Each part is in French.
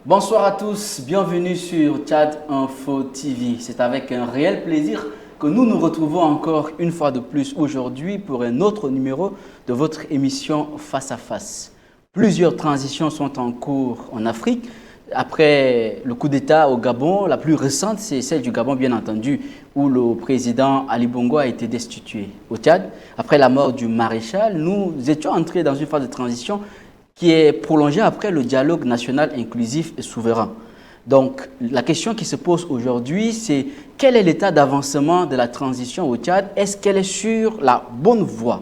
Bonsoir à tous, bienvenue sur Tchad Info TV. C'est avec un réel plaisir que nous nous retrouvons encore une fois de plus aujourd'hui pour un autre numéro de votre émission Face à Face. Plusieurs transitions sont en cours en Afrique. Après le coup d'État au Gabon, la plus récente, c'est celle du Gabon, bien entendu, où le président Ali Bongo a été destitué. Au Tchad, après la mort du maréchal, nous étions entrés dans une phase de transition qui est prolongée après le dialogue national inclusif et souverain. Donc, la question qui se pose aujourd'hui, c'est quel est l'état d'avancement de la transition au Tchad? Est-ce qu'elle est sur la bonne voie?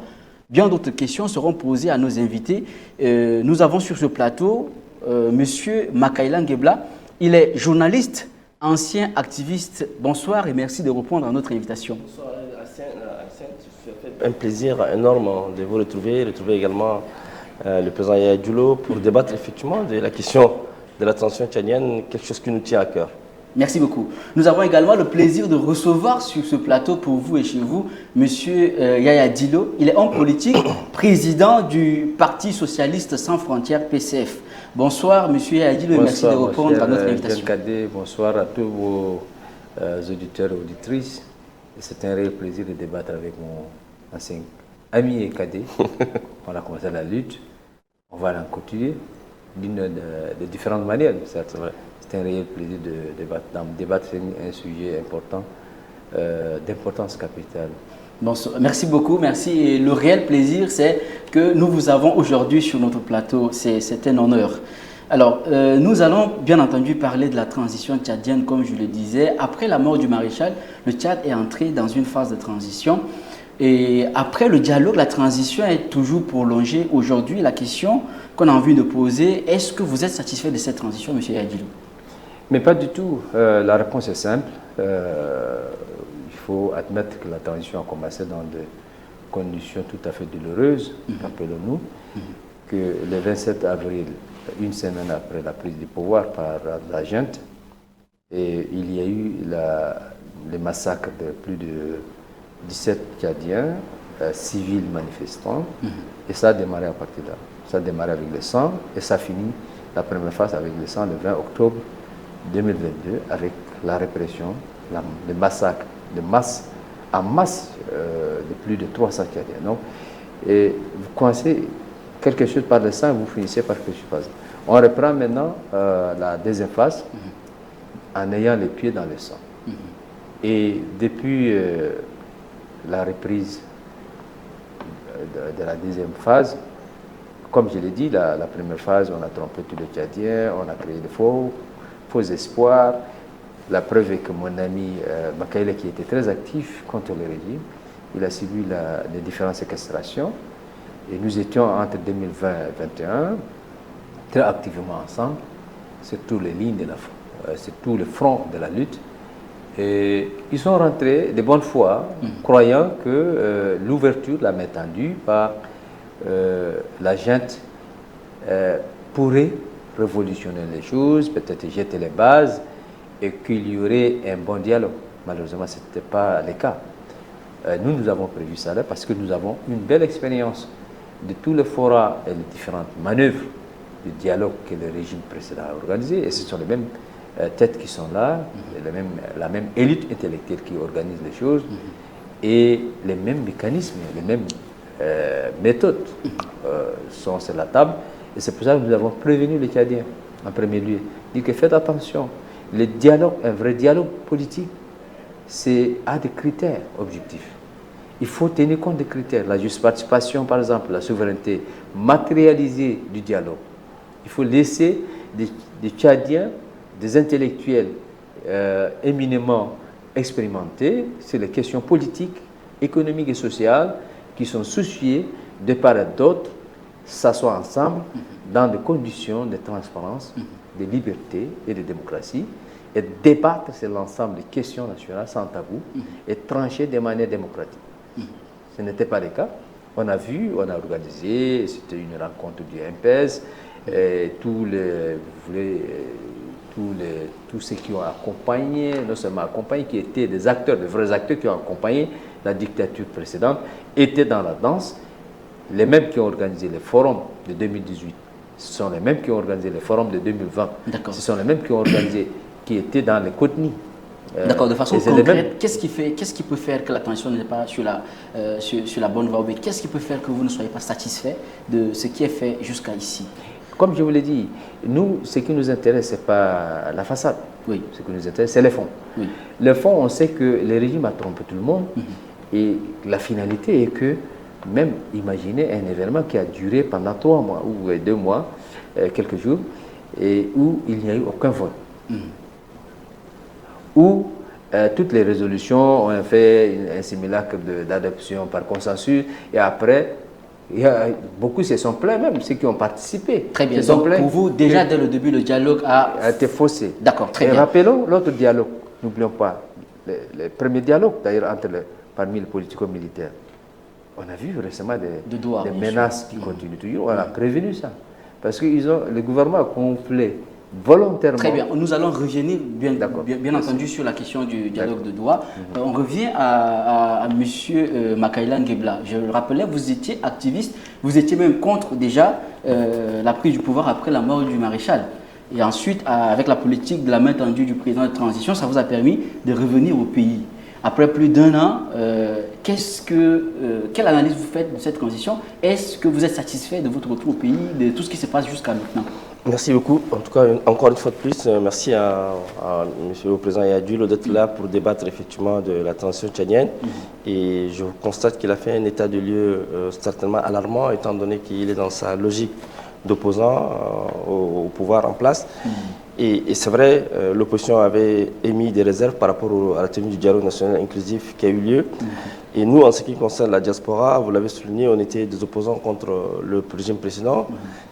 Bien d'autres questions seront posées à nos invités. Nous avons sur ce plateau Monsieur Makaïla Ngebla. Il est journaliste, ancien activiste. Bonsoir et merci de répondre à notre invitation. Bonsoir, Hassan. Ça fait un plaisir énorme de vous retrouver également le président Yaya Diallo pour débattre effectivement de la question de la transition tchadienne, quelque chose qui nous tient à cœur. Merci beaucoup. Nous avons également le plaisir de recevoir sur ce plateau pour vous et chez vous, Monsieur Yaya Diallo. Il est homme politique, président du Parti Socialiste Sans Frontières, PCF. Bonsoir, Monsieur Yaya Diallo, et merci de répondre à notre invitation. Bonsoir à tous vos auditeurs et auditrices. C'est un réel plaisir de débattre avec mon ancien ami et cadet. On a commencé la lutte, on va la continuer de différentes manières. C'est un réel plaisir de débattre sur un sujet important, d'importance capitale. Bonsoir. Merci beaucoup, merci. Et le réel plaisir, c'est que nous vous avons aujourd'hui sur notre plateau. C'est un honneur. Alors, nous allons bien entendu parler de la transition tchadienne, comme je le disais. Après la mort du maréchal, le Tchad est entré dans une phase de transition. Et après le dialogue, la transition est toujours prolongée. Aujourd'hui, la question qu'on a envie de poser, est-ce que vous êtes satisfait de cette transition, M. Yadilou? Mais pas du tout. La réponse est simple. Il faut admettre que la transition a commencé dans des conditions tout à fait douloureuses, rappelons-nous, que le 27 avril, une semaine après la prise du pouvoir par la junte, et il y a eu le massacre de plus de 17 Tchadiens, civils manifestants, et ça a démarré à partir de là. Ça a démarré avec le sang, et ça finit la première phase avec le sang le 20 octobre 2022, avec la répression, le massacre de masse, en masse de plus de 300 Tchadiens. Donc, et vous commencez quelque chose par le sang, vous finissez par quelque chose par le sang. On reprend maintenant la deuxième phase en ayant les pieds dans le sang. Et depuis la reprise de la deuxième phase, comme je l'ai dit, la première phase, on a trompé tous les Tchadiens, on a créé de faux espoirs. La preuve est que mon ami Makaïla, qui était très actif contre le régime, il a subi les différentes séquestrations. Et nous étions entre 2020 et 2021 très activement ensemble sur toutes les lignes, sur tout le front de la lutte. Et ils sont rentrés de bonne foi, croyant que l'ouverture, la main tendue par la junte pourrait révolutionner les choses, peut-être jeter les bases et qu'il y aurait un bon dialogue. Malheureusement, ce n'était pas le cas. Nous avons prévu ça là parce que nous avons une belle expérience de tous les forats et les différentes manœuvres de dialogue que le régime précédent a organisé. Et ce sont les mêmes têtes qui sont là, la même élite intellectuelle qui organise les choses et les mêmes mécanismes, les mêmes méthodes sont sur la table. Et c'est pour ça que nous avons prévenu les Tchadiens en premier lieu. Dit que faites attention, le dialogue, un vrai dialogue politique, a des critères objectifs. Il faut tenir compte des critères. La juste participation, par exemple, la souveraineté matérialisée du dialogue. Il faut laisser des Tchadiens, des intellectuels éminemment expérimentés sur les questions politiques, économiques et sociales qui sont souciés de part et d'autre, s'asseoir ensemble dans des conditions de transparence, de liberté et de démocratie et débattre sur l'ensemble des questions nationales sans tabou et trancher de manière démocratique. Ce n'était pas le cas. On a vu, on a organisé, c'était une rencontre du MPS, tous ceux qui ont accompagné, non seulement accompagné, qui étaient des acteurs, de vrais acteurs qui ont accompagné la dictature précédente, étaient dans la danse. Les mêmes qui ont organisé le forum de 2018 Ce sont les mêmes qui ont organisé le forum de 2020. D'accord. Ce sont les mêmes qui ont organisé, qui étaient dans les Côtes-Nies. D'accord, de façon concrète, qu'est-ce qui peut faire que la transition n'est pas sur la bonne voie? Qu'est-ce qui peut faire que vous ne soyez pas satisfait de ce qui est fait jusqu'à ici? Comme je vous l'ai dit, nous, ce qui nous intéresse, ce n'est pas la façade. Oui. Ce qui nous intéresse, c'est les fonds. Oui. Les fonds, on sait que le régime a trompé tout le monde. Et la finalité est que, même imaginez un événement qui a duré pendant 3 mois ou 2 mois, quelques jours, et où il n'y a eu aucun vote. Où toutes les résolutions ont fait un simulacre d'adoption par consensus, et après, beaucoup se sont plaints, même ceux qui ont participé. Très bien. Donc, pour vous, déjà dès le début, le dialogue a été faussé. D'accord, très bien. Rappelons l'autre dialogue, n'oublions pas, le premier dialogue d'ailleurs parmi les politico-militaires. On a vu récemment des menaces qui continuent toujours. On a prévenu ça. Parce que le gouvernement a gonflé volontairement. Très bien. Nous allons revenir, bien entendu, sur la question du dialogue de Doha. On revient à M. Makaïla Ngebla. Je le rappelais, vous étiez activiste, vous étiez même contre déjà la prise du pouvoir après la mort du maréchal. Et ensuite, avec la politique de la main tendue du président de transition, ça vous a permis de revenir au pays. Après plus d'1 an, quelle analyse vous faites de cette transition? Est-ce que vous êtes satisfait de votre retour au pays, de tout ce qui se passe jusqu'à maintenant? Merci beaucoup. En tout cas, encore une fois de plus, merci à M. le Président Yadjulo d'être là pour débattre effectivement de la transition tchadienne. Et je constate qu'il a fait un état de lieu certainement alarmant, étant donné qu'il est dans sa logique d'opposant au pouvoir en place. Et c'est vrai, l'opposition avait émis des réserves par rapport à la tenue du dialogue national inclusif qui a eu lieu. Et nous, en ce qui concerne la diaspora, vous l'avez souligné, on était des opposants contre le régime précédent.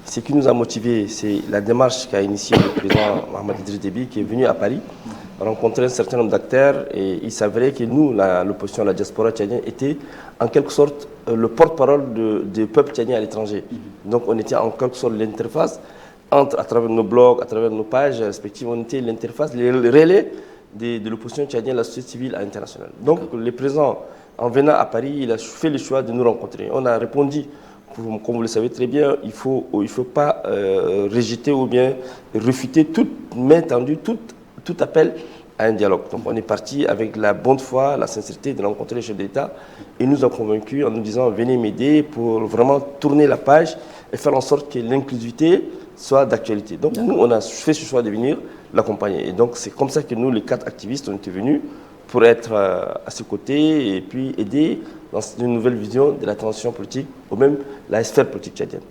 Ce qui nous a motivés, c'est la démarche qu'a initiée le président Mohamed Idriss Déby, qui est venu à Paris, rencontrer un certain nombre d'acteurs. Et il s'avérait que nous, l'opposition à la diaspora tchadienne, était en quelque sorte le porte-parole du peuple tchadien à l'étranger. Donc on était en quelque sorte l'interface à travers nos blogs, à travers nos pages respectives, on était l'interface, le relais de l'opposition tchadienne, la société civile internationale. Donc le président, en venant à Paris, il a fait le choix de nous rencontrer. On a répondu, comme vous le savez très bien, il ne faut pas rejeter ou bien refuter toute main tendue, tout appel à un dialogue. Donc on est parti avec la bonne foi, la sincérité de rencontrer le chef d'État. Il nous a convaincus en nous disant venez m'aider pour vraiment tourner la page et faire en sorte que l'inclusivité soit d'actualité. Donc nous, on a fait ce choix de venir l'accompagner. Et donc c'est comme ça que nous, les 4 activistes, on était venus pour être à ses côtés et puis aider dans une nouvelle vision de la transition politique ou même la sphère politique tchadienne.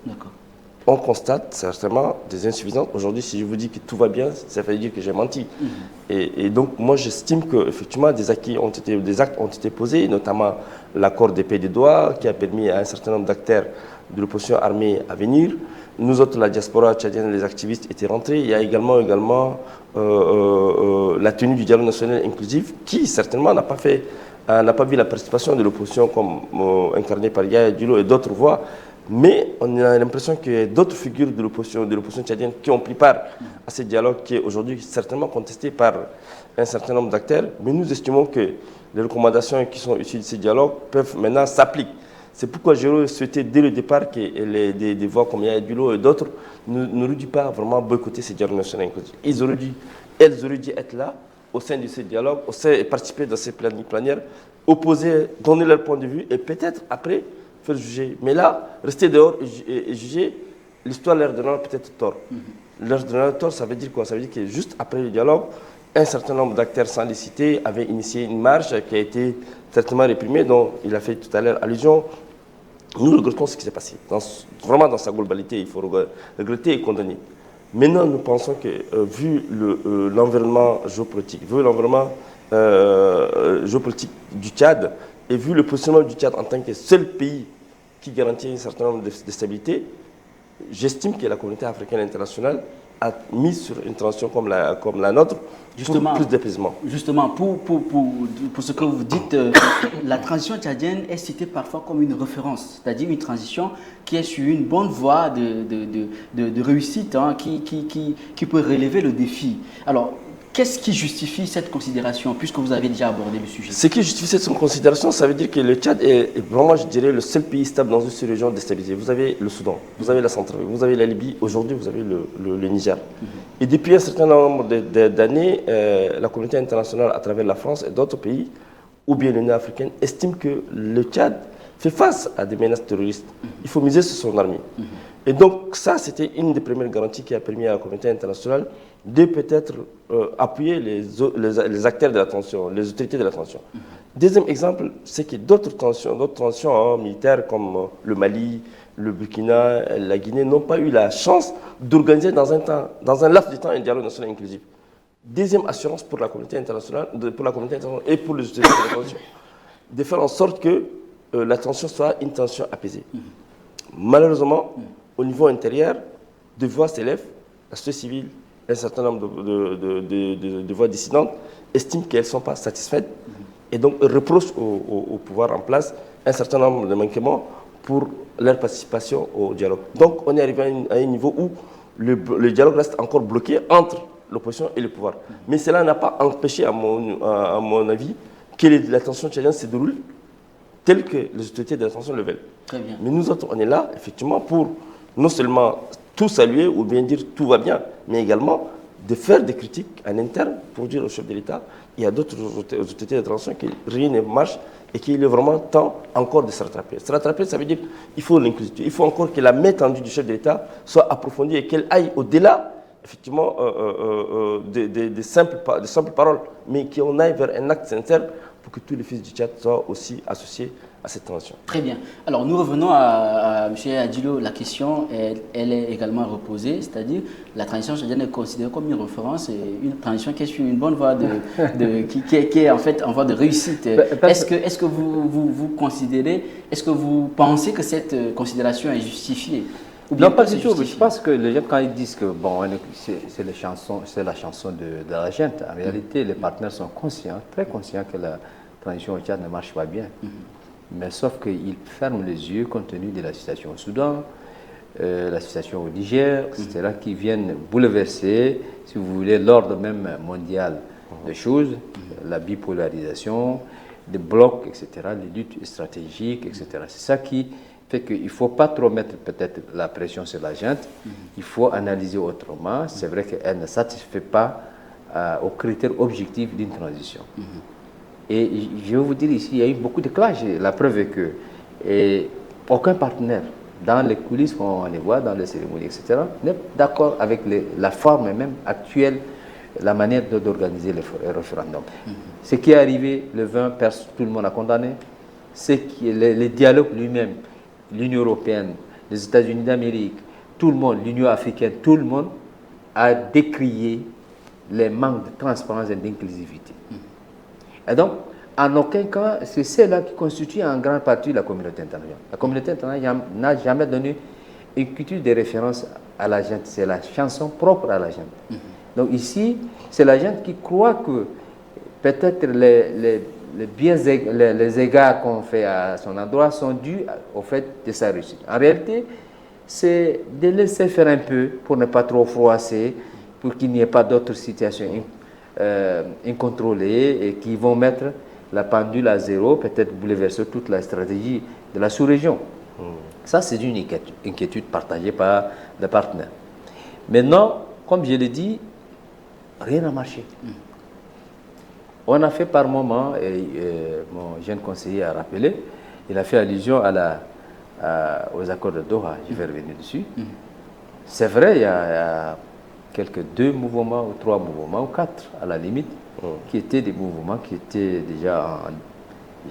On constate certainement des insuffisances. Aujourd'hui, si je vous dis que tout va bien, ça veut dire que j'ai menti. Et donc, moi, j'estime qu'effectivement, des actes ont été posés, notamment l'accord de paix de Doha, qui a permis à un certain nombre d'acteurs de l'opposition armée à venir. Nous autres, la diaspora tchadienne, les activistes étaient rentrés. Il y a également la tenue du dialogue national inclusif, qui certainement n'a pas vu la participation de l'opposition comme incarnée par Yaya Djulo et d'autres voix. Mais on a l'impression qu'il y a d'autres figures de l'opposition tchadienne qui ont pris part à ce dialogue qui est aujourd'hui certainement contesté par un certain nombre d'acteurs. Mais nous estimons que les recommandations qui sont issues de ce dialogue peuvent maintenant s'appliquer. C'est pourquoi j'aurais souhaité dès le départ que des voix comme Yaya Djulo et d'autres n'auraient dû pas vraiment boycotter ce dialogue national inclusif. Elles auraient dû être là au sein de ce dialogue, participer dans ces plénières, opposer, donner leur point de vue et peut-être après faire juger. Mais là, rester dehors et juger, l'histoire leur donnera peut-être tort. Leur donnera tort, ça veut dire quoi? Ça veut dire que juste après le dialogue, un certain nombre d'acteurs, sans les citer, avaient initié une marche qui a été certainement réprimée, dont il a fait tout à l'heure allusion. Nous regrettons ce qui s'est passé. Vraiment dans sa globalité, il faut regretter et condamner. Maintenant, nous pensons que, vu l'environnement géopolitique, du Tchad, et vu le positionnement du Tchad en tant que seul pays qui garantit un certain nombre de stabilité, j'estime que la communauté africaine internationale a mis sur une transition comme la nôtre justement, pour plus d'apaisement. Justement, pour ce que vous dites, la transition tchadienne est citée parfois comme une référence, c'est-à-dire une transition qui est sur une bonne voie de réussite, hein, qui peut relever le défi. Alors, Qu'est-ce qui justifie cette considération, puisque vous avez déjà abordé le sujet? Ce qui justifie cette considération, ça veut dire que le Tchad est vraiment, je dirais, le seul pays stable dans une sous-région déstabilisée. Vous avez le Soudan, vous avez la Centrafrique, vous avez la Libye, aujourd'hui vous avez le Niger. Et depuis un certain nombre d'années, la communauté internationale, à travers la France et d'autres pays, ou bien l'Union africaine, estime que le Tchad fait face à des menaces terroristes. Il faut miser sur son armée. Et donc ça, c'était une des premières garanties qui a permis à la communauté internationale de peut-être appuyer les acteurs de la tension, les autorités de la tension. Deuxième exemple, c'est que d'autres tensions militaires comme le Mali, le Burkina, la Guinée n'ont pas eu la chance d'organiser dans un laps de temps un dialogue national inclusif. Deuxième assurance pour la communauté internationale, et pour les autorités de la tension, de faire en sorte que la tension soit une tension apaisée. Malheureusement, au niveau intérieur, des voix s'élèvent, la société civile, un certain nombre de voix dissidentes estiment qu'elles ne sont pas satisfaites et donc reprochent au pouvoir en place un certain nombre de manquements pour leur participation au dialogue. Donc on est arrivé à un niveau où le dialogue reste encore bloqué entre l'opposition et le pouvoir. Mais cela n'a pas empêché, à mon avis, que la tension tchadienne se déroule telle que les autorités de la tension le veulent. Très bien. Mais nous autres, on est là, effectivement, pour non seulement tout saluer ou bien dire tout va bien, mais également de faire des critiques en interne pour dire au chef de l'État et à d'autres autorités de tension que rien ne marche et qu'il est vraiment temps encore de se rattraper. Se rattraper, ça veut dire qu'il faut l'inclusivité. Il faut encore que la main tendue du chef de l'État soit approfondie et qu'elle aille au-delà, effectivement, des simples paroles, mais qu'on aille vers un acte sincère pour que tous les fils du Tchad soient aussi associés à cette tension. Très bien. Alors nous revenons à M. Adilo. La question, elle est également reposée, c'est-à-dire la transition tchadienne est considérée comme une référence et une transition qui est sur une bonne voie qui est en fait en voie de réussite. Est-ce que vous considérez, est-ce que vous pensez que cette considération est justifiée? Non, pas du tout. Je pense que les gens, quand ils disent que bon, c'est la chanson de la gente, en réalité, les partenaires sont conscients, très conscients que la transition au Tchad ne marche pas bien. Mais sauf qu'ils ferment les yeux compte tenu de la situation au Soudan, la situation au Niger, etc., qui viennent bouleverser, si vous voulez, l'ordre même mondial des choses, la bipolarisation, des blocs, etc., les luttes stratégiques, etc. C'est ça qui fait qu'il ne faut pas trop mettre peut-être la pression sur la junte, il faut analyser autrement. C'est vrai qu'elle ne satisfait pas aux critères objectifs d'une transition. Et je vais vous dire ici, il y a eu beaucoup de clashs. La preuve est que aucun partenaire, dans les coulisses, on les voit, dans les cérémonies, etc., n'est d'accord avec la forme même actuelle, la manière d'organiser le référendum. Ce qui est arrivé le 20, tout le monde a condamné. C'est que le dialogue lui-même, l'Union européenne, les États-Unis d'Amérique, tout le monde, l'Union africaine, tout le monde a décrié les manques de transparence et d'inclusivité. Et donc, en aucun cas, c'est cela qui constitue en grande partie la communauté internationale. La communauté internationale n'a jamais donné une culture de référence à la gente. C'est la chanson propre à la gente. Donc ici, c'est la gente qui croit que peut-être les égards qu'on fait à son endroit sont dus au fait de sa réussite. En réalité, c'est de laisser faire un peu pour ne pas trop froisser, pour qu'il n'y ait pas d'autres situations incontrôlées et qui vont mettre la pendule à zéro, peut-être bouleverser toute la stratégie de la sous-région. Ça, c'est une inquiétude partagée par les partenaires. Maintenant, comme je l'ai dit, rien n'a marché. On a fait par moment, et mon jeune conseiller a rappelé, il a fait allusion aux accords de Doha, je vais revenir dessus. C'est vrai, il y a quelques 2 mouvements, ou 3 mouvements, ou 4 à la limite, qui étaient des mouvements qui étaient déjà,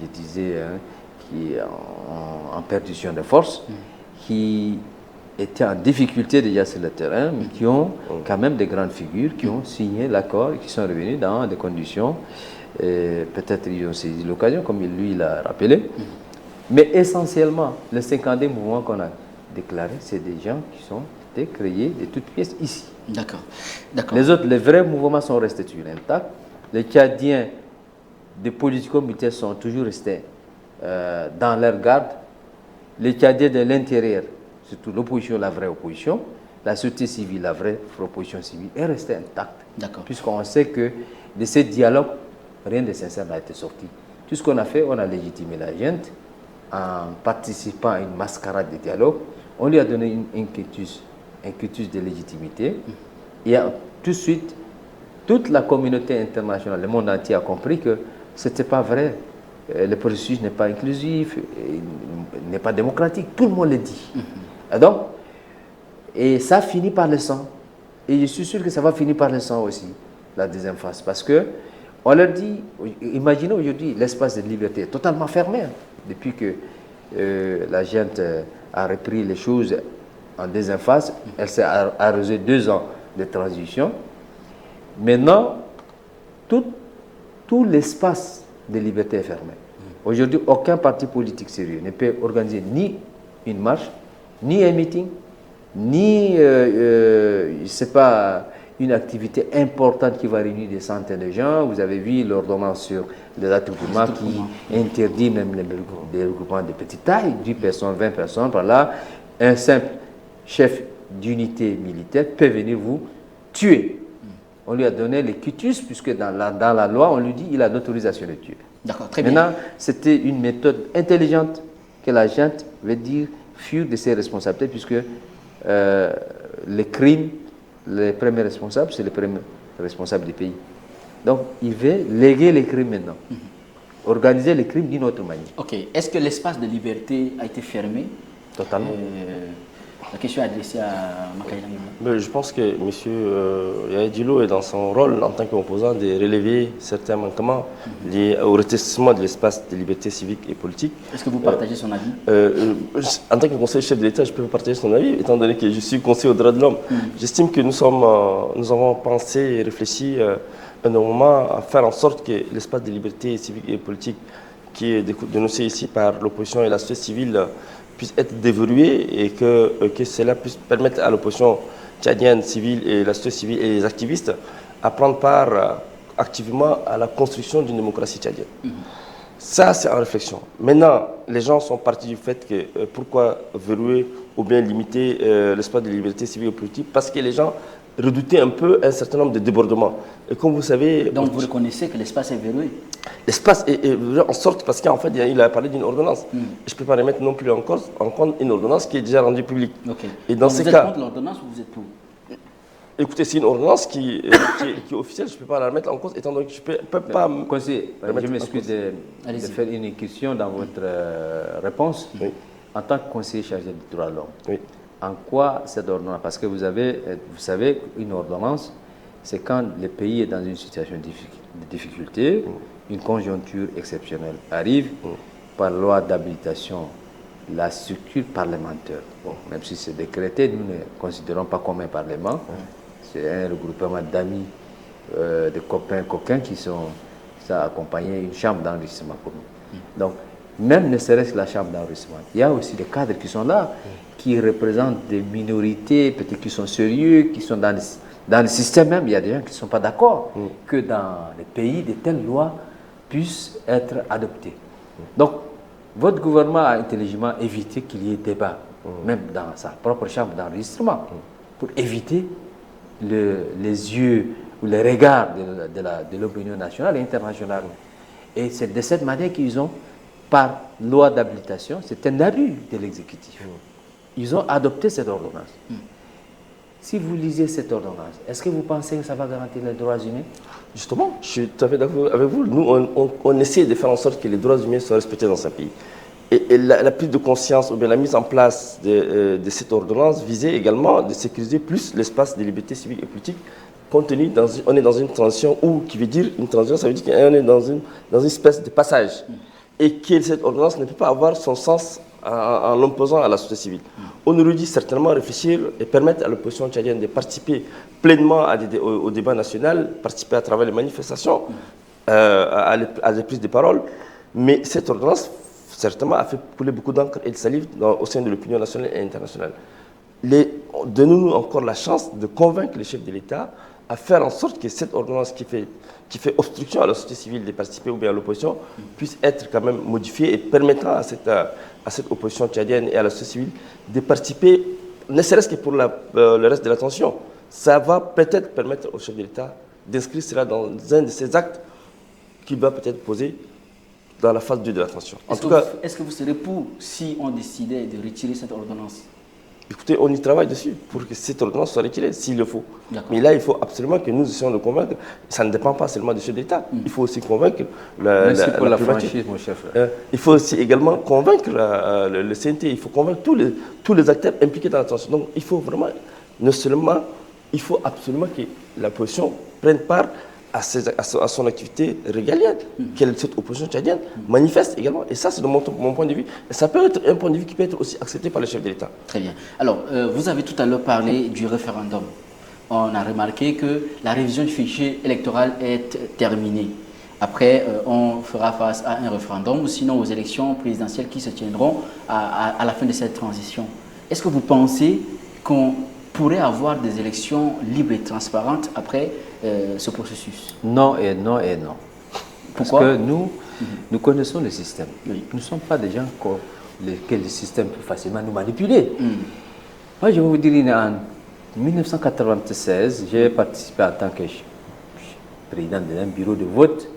je disais, qui en perdition de force, qui étaient en difficulté déjà sur le terrain, mais qui ont quand même des grandes figures, qui ont signé l'accord et qui sont revenus dans des conditions, peut-être ils ont saisi l'occasion, comme lui l'a rappelé, mais essentiellement, les 52 mouvements qu'on a déclarés, c'est des gens qui sont créés de toutes pièces ici. D'accord. Les autres, les vrais mouvements sont restés intacts. Les Tchadiens des politico-militaires sont toujours restés dans leur garde. Les Tchadiens de l'intérieur, surtout l'opposition, la vraie opposition, la société civile, la vraie proposition civile, est restée intacte. D'accord. Puisqu'on sait que de ce dialogue, rien de sincère n'a été sorti. Tout ce qu'on a fait, on a légitimé la gente en participant à une mascarade de dialogue. On lui a donné une inquiétude de légitimité. Et tout de suite, toute la communauté internationale, le monde entier a compris que ce n'était pas vrai. Le processus n'est pas inclusif, n'est pas démocratique. Tout le monde le dit. Et ça finit par le sang. Et je suis sûr que ça va finir par le sang aussi, la deuxième phase. Parce que on leur dit, imaginez aujourd'hui, l'espace de liberté est totalement fermé. Depuis que la gente a repris les choses en deuxième phase, elle s'est arrosée 2 ans de transition. Maintenant, tout l'espace de liberté est fermé. Aujourd'hui, aucun parti politique sérieux ne peut organiser ni une marche, ni un meeting, ni c'est pas une activité importante qui va réunir des centaines de gens. Vous avez vu l'ordonnance sur les attroupements qui interdit même les regroupements de petite taille, 10 personnes, 20 personnes, par là. Un simple chef d'unité militaire peut venir vous tuer. On lui a donné les quitus, puisque dans la loi, on lui dit qu'il a l'autorisation de tuer. D'accord, très bien. Maintenant, c'était une méthode intelligente que la gente veut dire fuir de ses responsabilités, puisque les crimes, les premiers responsables, c'est les premiers responsables du pays. Donc, il veut léguer les crimes maintenant. Organiser les crimes d'une autre manière. Ok. Est-ce que l'espace de liberté a été fermé? Totalement. La question est adressée à Makaïla. Mais je pense que M. Yaya Dilo est dans son rôle en tant qu'opposant de relever certains manquements liés au rétrécissement de l'espace de liberté civique et politique. Est-ce que vous partagez son avis? En tant que conseiller chef de l'État, je peux partager son avis, étant donné que je suis conseiller aux droits de l'homme. J'estime que nous avons pensé et réfléchi un moment à faire en sorte que l'espace de liberté civique et politique qui est dénoncé ici par l'opposition et la société civile puisse être déverrouillé et que cela puisse permettre à l'opposition tchadienne civile et la société civile et les activistes à prendre part activement à la construction d'une démocratie tchadienne. Ça, c'est en réflexion. Maintenant, les gens sont partis du fait que pourquoi verrouiller ou bien limiter l'espace de liberté civile et politique, parce que les gens redoutaient un peu un certain nombre de débordements. Et comme vous savez... Donc vous reconnaissez que l'espace est verrouillé? L'espace est verrouillé en sorte, parce qu'en fait, il a parlé d'une ordonnance. Je ne peux pas remettre non plus en compte une ordonnance qui est déjà rendue publique. Okay. Et dans donc ces vous cas, êtes contre l'ordonnance ou vous êtes pour? Écoutez, c'est une ordonnance qui est officielle, je ne peux pas la remettre en cause, étant donné que je ne peux pas... Conseiller, je m'excuse de faire une question dans votre réponse. Oui. En tant que conseiller chargé du droit de l'homme, Oui. en quoi cette ordonnance, parce que vous savez, une ordonnance, c'est quand le pays est dans une situation de difficulté, une conjoncture exceptionnelle arrive, par loi d'habilitation, la structure parlementaire, même si c'est décrété, nous ne considérons pas comme un parlement, c'est un regroupement d'amis, de copains qui sont accompagnés d'une chambre d'enregistrement pour nous. Donc, même ne serait-ce que la chambre d'enregistrement, il y a aussi des cadres qui sont là, qui représentent des minorités, peut-être qui sont sérieux, qui sont dans le système même. Il y a des gens qui ne sont pas d'accord que dans les pays, de telles lois puissent être adoptées. Donc, votre gouvernement a intelligemment évité qu'il y ait débat, même dans sa propre chambre d'enregistrement, pour éviter les yeux ou les regards de l'opinion nationale et internationale. Et c'est de cette manière qu'ils ont, par loi d'habilitation, c'est un abus de l'exécutif. Ils ont adopté cette ordonnance. Si vous lisez cette ordonnance, est-ce que vous pensez que ça va garantir les droits humains? Justement, je suis tout à fait d'accord avec vous. Nous, on essaie de faire en sorte que les droits humains soient respectés dans ce pays. Et la prise de conscience, ou bien la mise en place de cette ordonnance visait également de sécuriser plus l'espace de liberté civique et politique, compte tenu, on est dans une transition, qui veut dire, une transition, ça veut dire qu'on est dans une espèce de passage. Et que cette ordonnance ne peut pas avoir son sens en l'imposant à la société civile. On aurait dû certainement réfléchir et permettre à l'opposition tchadienne de participer pleinement au débat national, participer à travers les manifestations, à des prises de parole. Mais cette ordonnance, certainement, a fait couler beaucoup d'encre et de salive au sein de l'opinion nationale et internationale. Donnons-nous encore la chance de convaincre les chefs de l'État à faire en sorte que cette ordonnance qui fait obstruction à la société civile de participer ou bien à l'opposition puisse être quand même modifiée et permettant à cette opposition tchadienne et à la société civile de participer ne serait-ce que pour le reste de l'attention, ça va peut-être permettre au chef de l'État d'inscrire cela dans un de ses actes qu'il va peut-être poser dans la phase 2 de l'attention. En tout cas, est-ce que vous serez pour si on décidait de retirer cette ordonnance? écoutez, on y travaille dessus pour que cette ordonnance soit retirée s'il le faut. D'accord. Mais là, il faut absolument que nous essayons de convaincre. Ça ne dépend pas seulement du chef d'État. Il faut aussi convaincre Merci pour la primature. franchise, mon chef. Il faut aussi également convaincre le CNT. Il faut convaincre tous les acteurs impliqués dans l'attention. Donc, il faut vraiment, non seulement, il faut absolument que la position prenne part à son activité régalienne, qu'elle, cette opposition tchadienne, manifeste également. Et ça, c'est de mon point de vue. Et ça peut être un point de vue qui peut être aussi accepté par le chef de l'État. Très bien. Alors, vous avez tout à l'heure parlé du référendum. On a remarqué que la révision du fichier électoral est terminée. Après, on fera face à un référendum ou sinon aux élections présidentielles qui se tiendront à la fin de cette transition. Est-ce que vous pensez qu'on pourrait avoir des élections libres et transparentes après ce processus? Non et non et non. Pourquoi? Parce que nous connaissons le système. Oui. Nous ne sommes pas des gens lesquels le système peut facilement nous manipuler. Moi, je vais vous dire, en 1996, j'ai participé en tant que président d'un bureau de vote.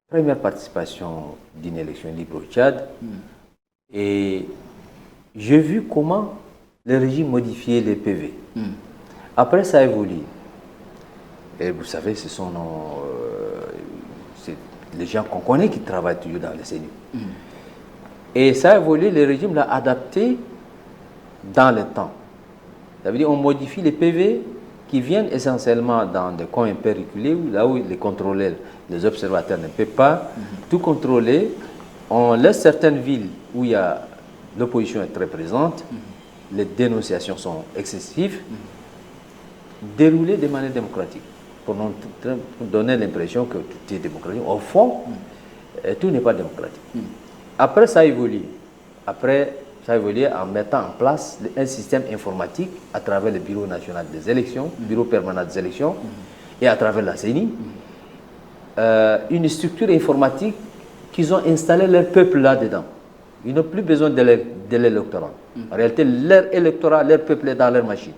Première participation d'une élection libre au Tchad. Et j'ai vu comment le régime modifiait les PV. Après, ça a évolué. Et vous savez, ce sont les gens qu'on connaît qui travaillent toujours dans les CNU. Et ça a évolué, le régime l'a adapté dans le temps. Ça veut dire qu'on modifie les PV qui viennent essentiellement dans des coins un peu reculés, là où les contrôleurs, les observateurs ne peuvent pas tout contrôler. On laisse certaines villes où il y a l'opposition est très présente, les dénonciations sont excessives, dérouler de manière démocratique, pour donner l'impression que tout est démocratique. Au fond, tout n'est pas démocratique. Après, ça a évolué. Après, ça a évolué en mettant en place un système informatique à travers le Bureau national des élections, Bureau permanent des élections, et à travers la CENI, une structure informatique qu'ils ont installé leur peuple là-dedans. Ils n'ont plus besoin de l'électorat. En réalité, leur électorat, leur peuple est dans leur machine.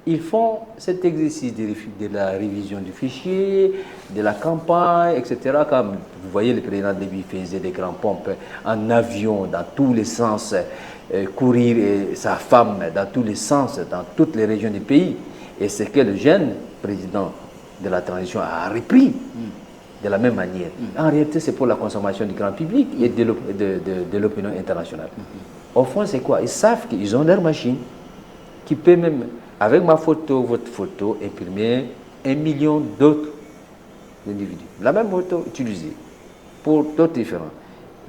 Ils font cet exercice de la révision du fichier, de la campagne, etc. Comme vous voyez, le président Déby faisait des grands pompes en avion, dans tous les sens, courir et sa femme dans tous les sens, dans toutes les régions du pays. Et c'est que le jeune président de la transition a repris de la même manière. En réalité, c'est pour la consommation du grand public et de l'opinion internationale. Au fond, c'est quoi? Ils savent qu'ils ont leur machine qui peut même, avec ma photo, votre photo, imprimer 1 million d'autres individus. La même photo utilisée pour d'autres différents.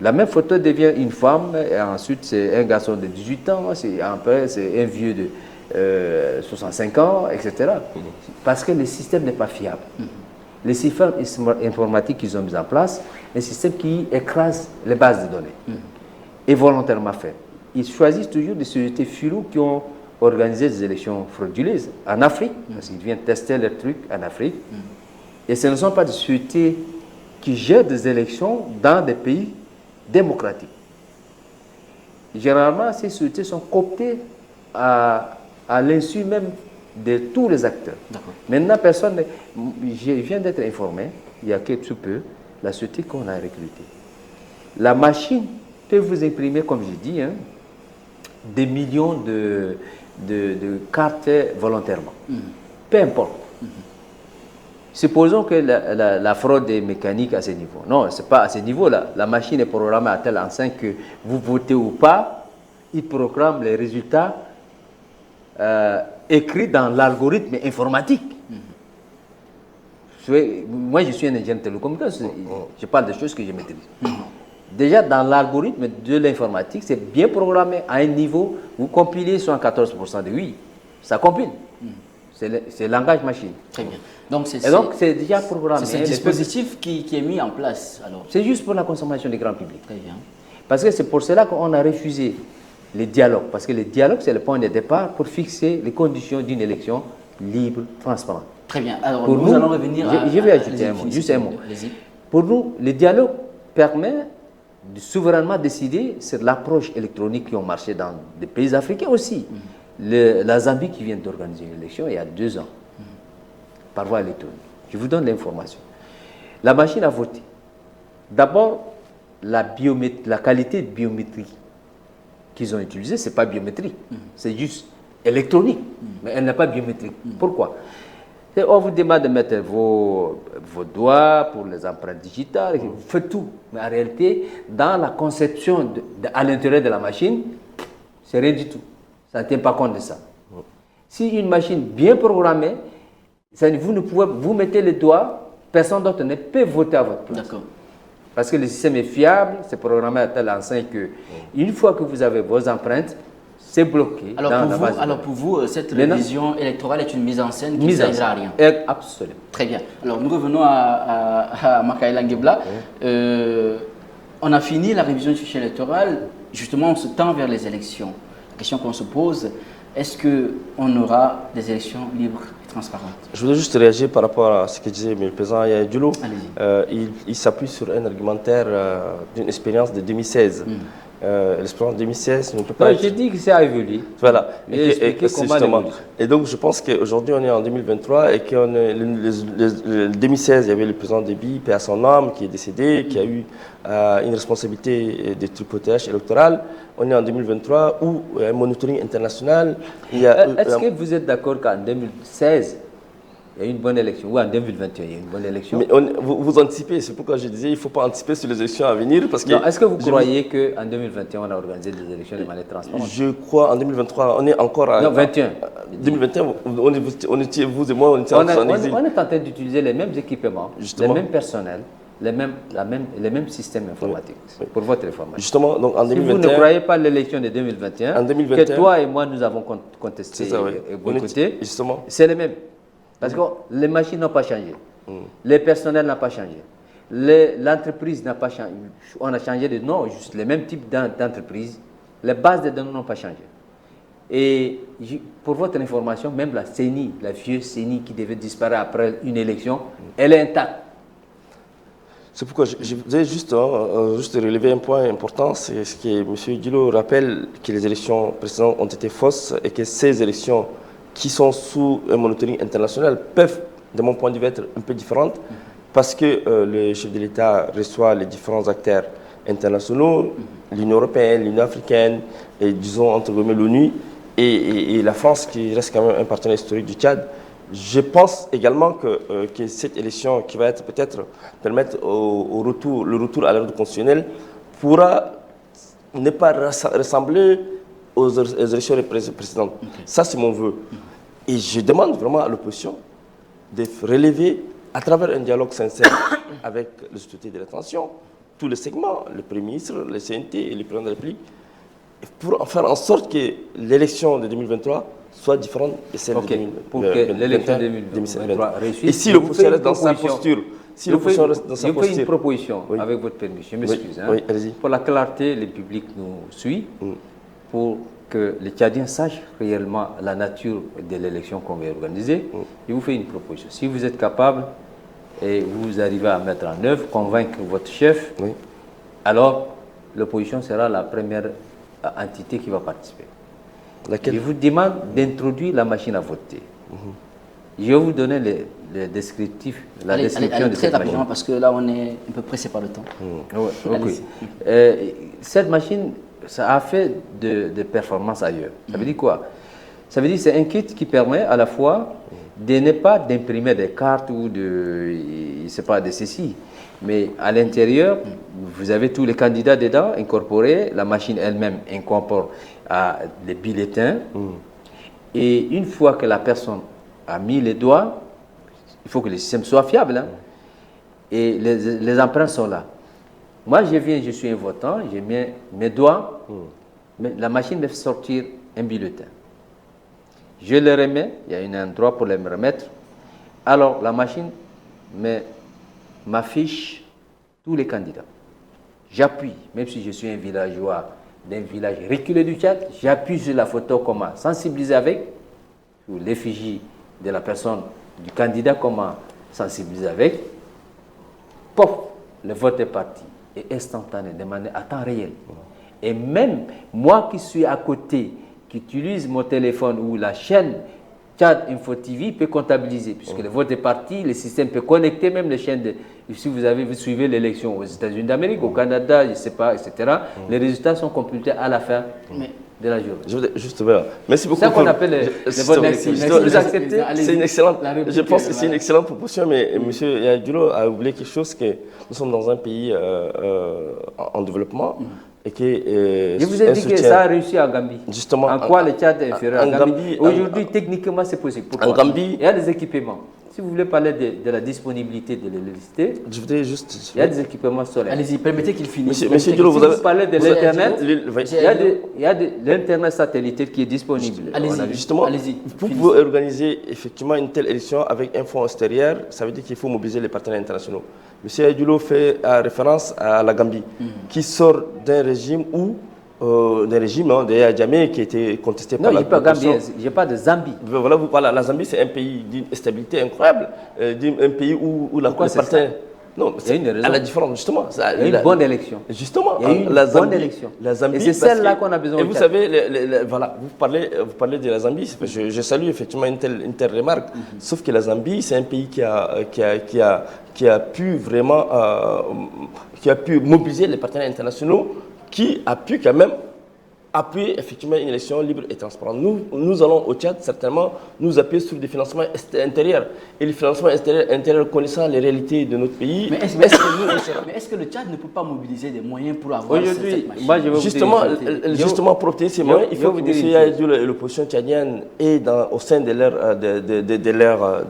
La même photo devient une femme, et ensuite c'est un garçon de 18 ans, après c'est un vieux de 65 ans, etc. Parce que le système n'est pas fiable. Les systèmes informatiques qu'ils ont mis en place, un système qui écrase les bases de données, est volontairement fait. Ils choisissent toujours des sociétés filous qui ont organisé des élections frauduleuses en Afrique, parce qu'ils viennent tester leurs trucs en Afrique. Et ce ne sont pas des sociétés qui gèrent des élections dans des pays démocratiques. Généralement, ces sociétés sont cooptées à l'insu même de tous les acteurs. Maintenant, personne. Je viens d'être informé, il y a quelque peu, la société qu'on a recrutée. La machine peut vous imprimer, comme j'ai dit, des millions de cartes volontairement. Peu importe. Supposons que la fraude est mécanique à ce niveau. Non, ce n'est pas à ce niveau-là. La machine est programmée à tel enseigne que vous votez ou pas, il programme les résultats écrits dans l'algorithme informatique. Moi, je suis un ingénieur de télécommunication. Je parle des choses que je maîtrise. Déjà, dans l'algorithme de l'informatique, c'est bien programmé à un niveau, vous compilez 74% de oui, ça compile. C'est le langage machine. Très bien. Donc, c'est déjà programmé. C'est un dispositif qui est mis en place. C'est juste pour la consommation du grand public. Très bien. Parce que c'est pour cela qu'on a refusé les dialogues. Parce que les dialogues, c'est le point de départ pour fixer les conditions d'une élection libre, transparente. Très bien. Alors, nous allons revenir à... Je vais ajouter un mot, juste un mot. Pour nous, le dialogue permet de souverainement décider sur l'approche électronique qui ont marché dans des pays africains aussi. La Zambie qui vient d'organiser une élection il y a 2 ans, par voie électronique. Je vous donne l'information. La machine à voter. D'abord, la qualité de biométrie qu'ils ont utilisée, ce n'est pas biométrique, c'est juste électronique, mais elle n'est pas biométrique. Pourquoi? On vous demande de mettre vos doigts pour les empreintes digitales, vous faites tout. Mais en réalité, dans la conception à l'intérieur de la machine, c'est rien du tout. Ça ne tient pas compte de ça. Si une machine bien programmée, vous ne pouvez, vous mettez les doigts, personne d'autre ne peut voter à votre place. D'accord. Parce que le système est fiable, c'est programmé à telle enseigne que une fois que vous avez vos empreintes, c'est bloqué. Alors pour vous, cette révision électorale est une mise en scène qui ne servira à rien. Absolument. Très bien. Alors nous revenons à Makaila Ngebla. On a fini la révision du fichier électoral. Justement, on se tend vers les élections. La question qu'on se pose, est-ce qu'on aura des élections libres et transparentes? Je voudrais juste réagir par rapport à ce que disait le président Yaya Diallo. Il s'appuie sur un argumentaire d'une expérience de 2016. L'expérience 2016 ne peut pas J'ai dit que ça a évolué. Voilà. Et donc je pense qu'aujourd'hui on est en 2023 et qu'en 2016 il y avait le président Déby, paix à son âme, qui est décédé, qui a eu une responsabilité de tripotage électoral. On est en 2023 où un monitoring international. Est-ce que vous êtes d'accord qu'en 2016 il y a eu une bonne élection, ou en 2021 il y a eu une bonne élection? Mais vous anticipez, c'est pourquoi je disais qu'il ne faut pas anticiper sur les élections à venir. Est-ce que vous croyez qu'en 2021 on a organisé des élections de manière transparente? Je crois en 2023, on est encore à... Non, 21. 2021, vous et moi, on était en exil. On est en train d'utiliser les mêmes équipements, Justement. les mêmes personnels, les mêmes systèmes informatiques, pour votre information. Justement, donc en 2021... Si vous ne croyez pas l'élection de 2021, que toi et moi nous avons contesté et boycotté, c'est les mêmes. Parce que les machines n'ont pas changé, les personnels n'ont pas changé, l'entreprise n'a pas changé. On a changé de nom, juste les mêmes types d'entreprises, les bases de données n'ont pas changé. Et pour votre information, même la CENI, la vieille CENI qui devait disparaître après une élection, elle est intacte. C'est pourquoi je voudrais juste relever un point important, c'est ce que M. Dilo rappelle, que les élections précédentes ont été fausses et que ces élections qui sont sous un monitoring international peuvent, de mon point de vue, être un peu différentes parce que le chef de l'État reçoit les différents acteurs internationaux, l'Union européenne, l'Union africaine, et disons entre guillemets l'ONU, et la France qui reste quand même un partenaire historique du Tchad. Je pense également que cette élection qui va être peut-être permettre le retour à l'ordre constitutionnel pourra ne pas ressembler aux élections précédentes. Ça, c'est mon vœu. Et je demande vraiment à l'opposition de relever, à travers un dialogue sincère avec les autorités de l'attention, tous les segments, le Premier ministre, le CNT et le Président de la République, pour faire en sorte que l'élection de 2023 soit différente de celle de 2021. Pour que l'élection de 2023 réussisse. Et si l'opposition reste dans sa posture, je fais une proposition, avec votre permission, je m'excuse. Oui, allez-y. Pour la clarté, le public nous suit, pour que les Tchadiens sachent réellement la nature de l'élection qu'on va organiser. Je vous fais une proposition. Si vous êtes capable et vous arrivez à mettre en œuvre, convaincre votre chef, alors l'opposition sera la première entité qui va participer. Laquelle? Je vous demande d'introduire la machine à voter. Je vais vous donner le descriptif, la description de cette machine. Parce que là, on est un peu pressé par le temps. Cette machine, ça a fait de performances ailleurs. Ça veut dire quoi? Ça veut dire que c'est un kit qui permet à la fois de ne pas d'imprimer des cartes ou de ceci, mais à l'intérieur, vous avez tous les candidats dedans incorporés, la machine elle-même incorpore les bulletins, et une fois que la personne a mis les doigts, il faut que le système soit fiable, et les empreintes sont là. Moi, je suis un votant, j'ai mis mes doigts, mais la machine me fait sortir un bulletin. Je le remets, il y a un endroit pour le remettre. Alors, la machine m'affiche tous les candidats. J'appuie, même si je suis un villageois d'un village reculé du Tchad, j'appuie sur la photo comment sensibiliser avec, ou l'effigie de la personne, du candidat comment sensibiliser avec. Pof, le vote est parti. Et instantané, de manière à temps réel. Et même moi qui suis à côté qui utilise mon téléphone ou la chaîne Tchad Info TV peut comptabiliser, puisque le vote est parti, le système peut connecter même les chaînes. Si vous suivez l'élection aux États-Unis d'Amérique, au Canada, je ne sais pas, etc., les résultats sont computés à la fin de la journée. Merci beaucoup. C'est ça qu'on appelle les votes. Vous acceptez? C'est une excellente, je pense que c'est une excellente proposition, mais M. Yadjulo a oublié quelque chose, que nous sommes dans un pays en développement. Et je vous ai dit que ça a réussi en Gambie. Justement, en quoi le Tchad est inférieur à Gambie? Aujourd'hui, techniquement, c'est possible. Pourquoi? En Gambie, il y a des équipements. Si vous voulez parler de la disponibilité de l'électricité, je voudrais juste... il y a des équipements solaires. Allez-y, permettez qu'il finisse. Monsieur Diolo, vous parlez de l'Internet, il y a de l'Internet satellitaire qui est disponible. Allez-y, justement, vous pouvez organiser effectivement une telle élection avec un fonds extérieur, ça veut dire qu'il faut mobiliser les partenaires internationaux. Monsieur Diolo fait référence à la Gambie, qui sort d'un régime où de Yahya Jammeh qui a été contesté par la population. Non, je n'ai pas de Zambie. Voilà, la Zambie, c'est un pays d'une stabilité incroyable, un pays où la partenaires... Non, il y a une raison. À la différence, justement. Il y a une bonne élection. Justement, il y a eu une bonne élection. La Zambie, et c'est celle-là qu'on a besoin. Et vous savez, voilà, vous parlez de la Zambie, je salue effectivement une telle remarque, sauf que la Zambie, c'est un pays qui a pu vraiment mobiliser les partenaires internationaux, qui a pu quand même appuyer effectivement une élection libre et transparente. Nous allons au Tchad certainement nous appuyer sur des financements intérieurs. Et les financements intérieurs connaissant les réalités de notre pays. Mais est-ce que le Tchad ne peut pas mobiliser des moyens pour avoir cette machine? Moi, justement, pour obtenir ces moyens, il faut que M. l'opposition tchadienne ait au sein de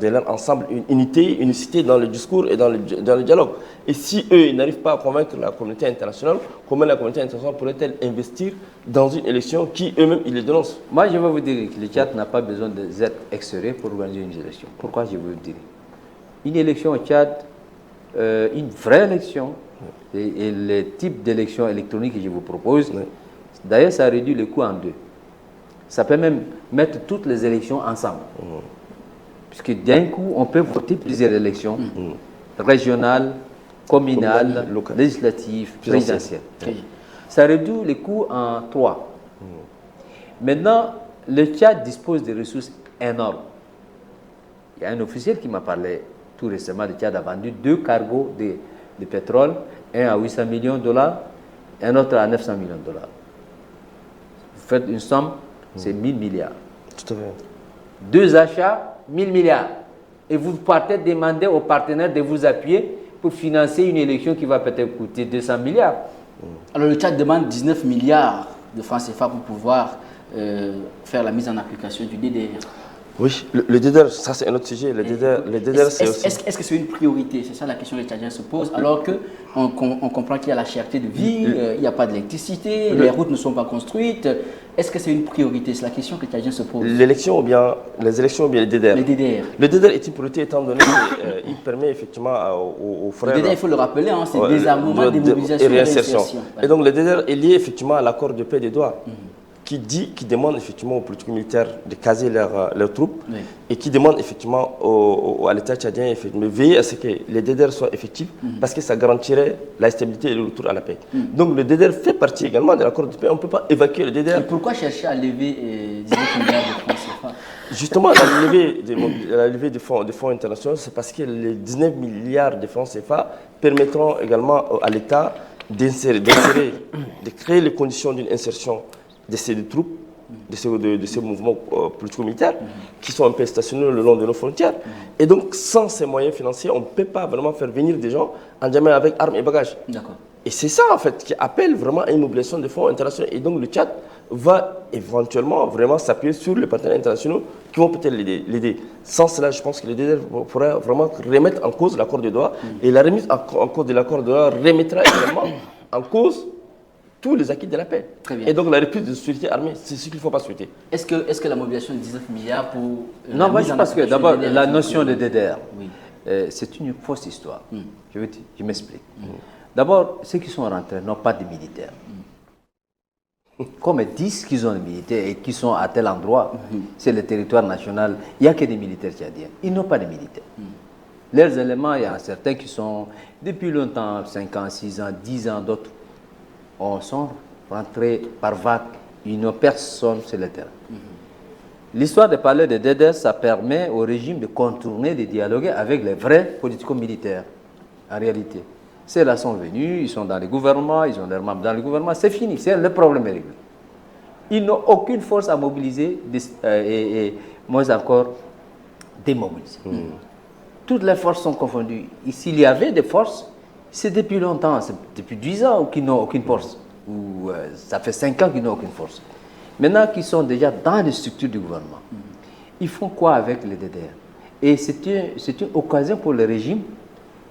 leur ensemble une unicité dans le discours et dans le dialogue. Et si eux, ils n'arrivent pas à convaincre la communauté internationale, comment la communauté internationale pourrait-elle investir dans une élection qui eux-mêmes, ils les dénoncent? Moi, je vais vous dire que le Tchad n'a pas besoin de Z extérieurs pour organiser une élection. Pourquoi je vais vous dire? Une élection au Tchad, une vraie élection, et le type d'élection électronique que je vous propose, d'ailleurs, ça réduit le coût en deux. Ça peut même mettre toutes les élections ensemble. Puisque d'un coup, on peut voter plusieurs élections régionales, communales, législatives, présidentielles. Ça réduit les coûts en 3. Maintenant, le Tchad dispose de ressources énormes. Il y a un officiel qui m'a parlé tout récemment. Le Tchad a vendu 2 cargos de pétrole, un à 800 millions de dollars et un autre à 900 millions de dollars. Vous faites une somme, c'est 1000 milliards. Tout à fait. 2 achats, 1000 milliards. Et vous partez demander aux partenaires de vous appuyer pour financer une élection qui va peut-être coûter 200 milliards. Alors le Tchad demande 19 milliards de francs CFA pour pouvoir faire la mise en application du DDR. Oui, le DDR, ça c'est un autre sujet. Le DDR, c'est aussi... Est-ce que c'est une priorité? C'est ça la question que les Tchadiens se posent. Alors qu'on comprend qu'il y a la cherté de vie, il n'y a pas d'électricité, les routes ne sont pas construites. Est-ce que c'est une priorité? C'est la question que les Tchadiens se posent. Les élections ou bien le DDR? Les DDR. Le DDR est une priorité étant donné qu'il permet effectivement aux frères... Le DDR, il faut le rappeler, hein, c'est désarmement, démobilisation et réinsertion. Et donc le DDR est lié effectivement à l'accord de paix des Doha. Qui demande effectivement aux politiques militaires de caser leurs troupes et qui demande effectivement à l'État tchadien de veiller à ce que les DDR soient effectifs parce que ça garantirait la stabilité et le retour à la paix. Donc le DDR fait partie également de l'accord de paix. On ne peut pas évacuer le DDR. Et pourquoi chercher à lever 19 milliards de francs CFA? Justement, la levée de fonds internationaux, c'est parce que les 19 milliards de francs CFA permettront également à l'État de créer les conditions d'une insertion de ces troupes, de ces mouvements politico-militaires qui sont un peu stationnés le long de nos frontières. Et donc, sans ces moyens financiers, on ne peut pas vraiment faire venir des gens en jamais avec armes et bagages. Et c'est ça, en fait, qui appelle vraiment à une mobilisation de fonds internationaux. Et donc, le Tchad va éventuellement vraiment s'appuyer sur les partenaires internationaux qui vont peut-être l'aider. Sans cela, je pense que le DDR pourrait vraiment remettre en cause l'accord de Doha. Et la remise en cause de l'accord de Doha remettra également en cause tous les acquis de la paix. Très bien. Et donc la reprise de sécurité armée, c'est ce qu'il ne faut pas souhaiter. Est-ce que la mobilisation de 19 milliards pour... non, moi je pense que d'abord la notion de DDR, c'est une fausse histoire. Je m'explique. D'abord, ceux qui sont rentrés n'ont pas de militaires. Comme ils disent qu'ils ont des militaires et qu'ils sont à tel endroit, c'est le territoire national, il n'y a que des militaires tchadiens. Ils n'ont pas de militaires. Leurs éléments, il y a certains qui sont depuis longtemps, 5 ans, 6 ans, 10 ans, d'autres sont rentrés par vagues Ils n'ont personne sur le terrain. L'histoire de parler de DDR, ça permet au régime de contourner, de dialoguer avec les vrais politico-militaires, en réalité. Ceux-là sont venus, ils sont dans les gouvernements, ils ont leurs membres dans le gouvernement, c'est fini, c'est le problème est réglé. Ils n'ont aucune force à mobiliser et moins encore démobiliser. Toutes les forces sont confondues. S'il y avait des forces, c'est depuis longtemps, c'est depuis 10 ans qu'ils n'ont aucune force. Ou ça fait 5 ans qu'ils n'ont aucune force. Maintenant qu'ils sont déjà dans les structures du gouvernement, ils font quoi avec les DDR? Et c'est une occasion pour le régime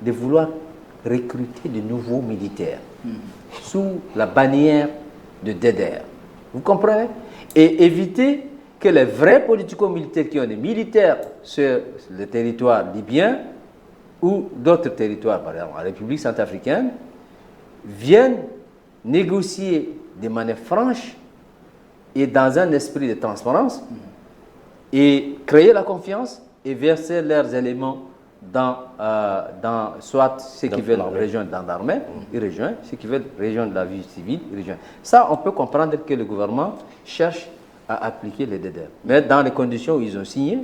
de vouloir recruter de nouveaux militaires sous la bannière de DDR. Vous comprenez? Et éviter que les vrais politico-militaires qui ont des militaires sur le territoire libyen ou d'autres territoires, par exemple la République centrafricaine, viennent négocier de manière franche et dans un esprit de transparence et créer la confiance et verser leurs éléments dans soit ceux qui veulent rejoindre dans l'armée, ils rejoignent, ceux qui veulent rejoindre la vie civile, ils rejoignent. Ça, on peut comprendre que le gouvernement cherche à appliquer les DDR. Mais dans les conditions où ils ont signé,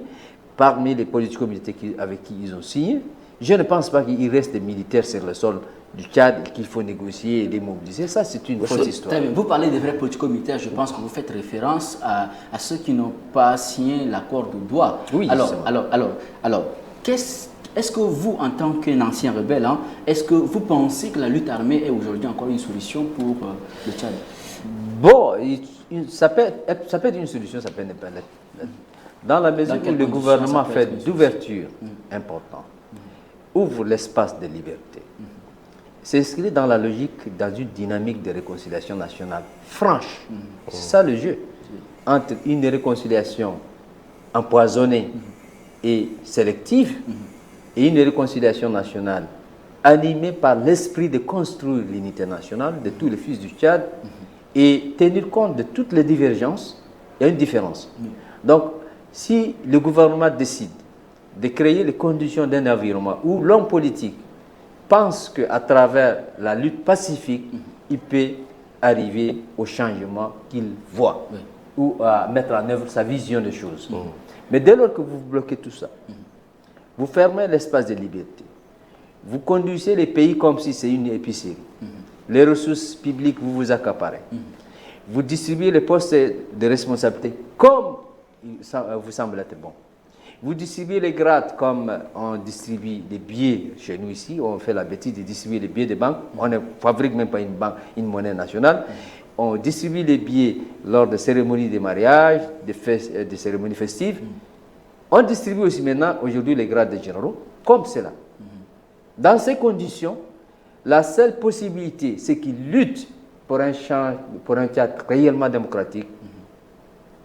parmi les politico-militaires avec qui ils ont signé, je ne pense pas qu'il reste des militaires sur le sol du Tchad qu'il faut négocier et démobiliser. Ça, c'est une fausse histoire. Vous parlez des vrais politico-militaires, je pense que vous faites référence à ceux qui n'ont pas signé l'accord de Doha. Oui, alors, est-ce que vous, en tant qu'un ancien rebelle, est-ce que vous pensez que la lutte armée est aujourd'hui encore une solution pour le Tchad? Bon, ça peut être une solution, ça peut ne pas l'être. Dans la mesure où le gouvernement fait d'ouverture importante, ouvre l'espace de liberté, s'inscrit dans la logique, dans une dynamique de réconciliation nationale franche. C'est ça le jeu. Entre une réconciliation empoisonnée et sélective et une réconciliation nationale animée par l'esprit de construire l'unité nationale de tous les fils du Tchad et tenir compte de toutes les divergences, il y a une différence. Donc, si le gouvernement décide de créer les conditions d'un environnement où l'homme politique pense qu'à travers la lutte pacifique, il peut arriver au changement qu'il voit ou à mettre en œuvre sa vision des choses. Mais dès lors que vous bloquez tout ça, vous fermez l'espace de liberté, vous conduisez les pays comme si c'est une épicerie, les ressources publiques vous vous accaparez, vous distribuez les postes de responsabilité comme vous semble être bon. Vous distribuez les grades comme on distribue des billets chez nous ici. On fait la bêtise de distribuer les billets des banques. On ne fabrique même pas une monnaie nationale. On distribue les billets lors de cérémonies de mariage, de cérémonies festives. On distribue aussi maintenant, aujourd'hui, les grades de généraux, comme cela. Dans ces conditions, la seule possibilité, c'est qu'ils luttent pour un Tchad réellement démocratique,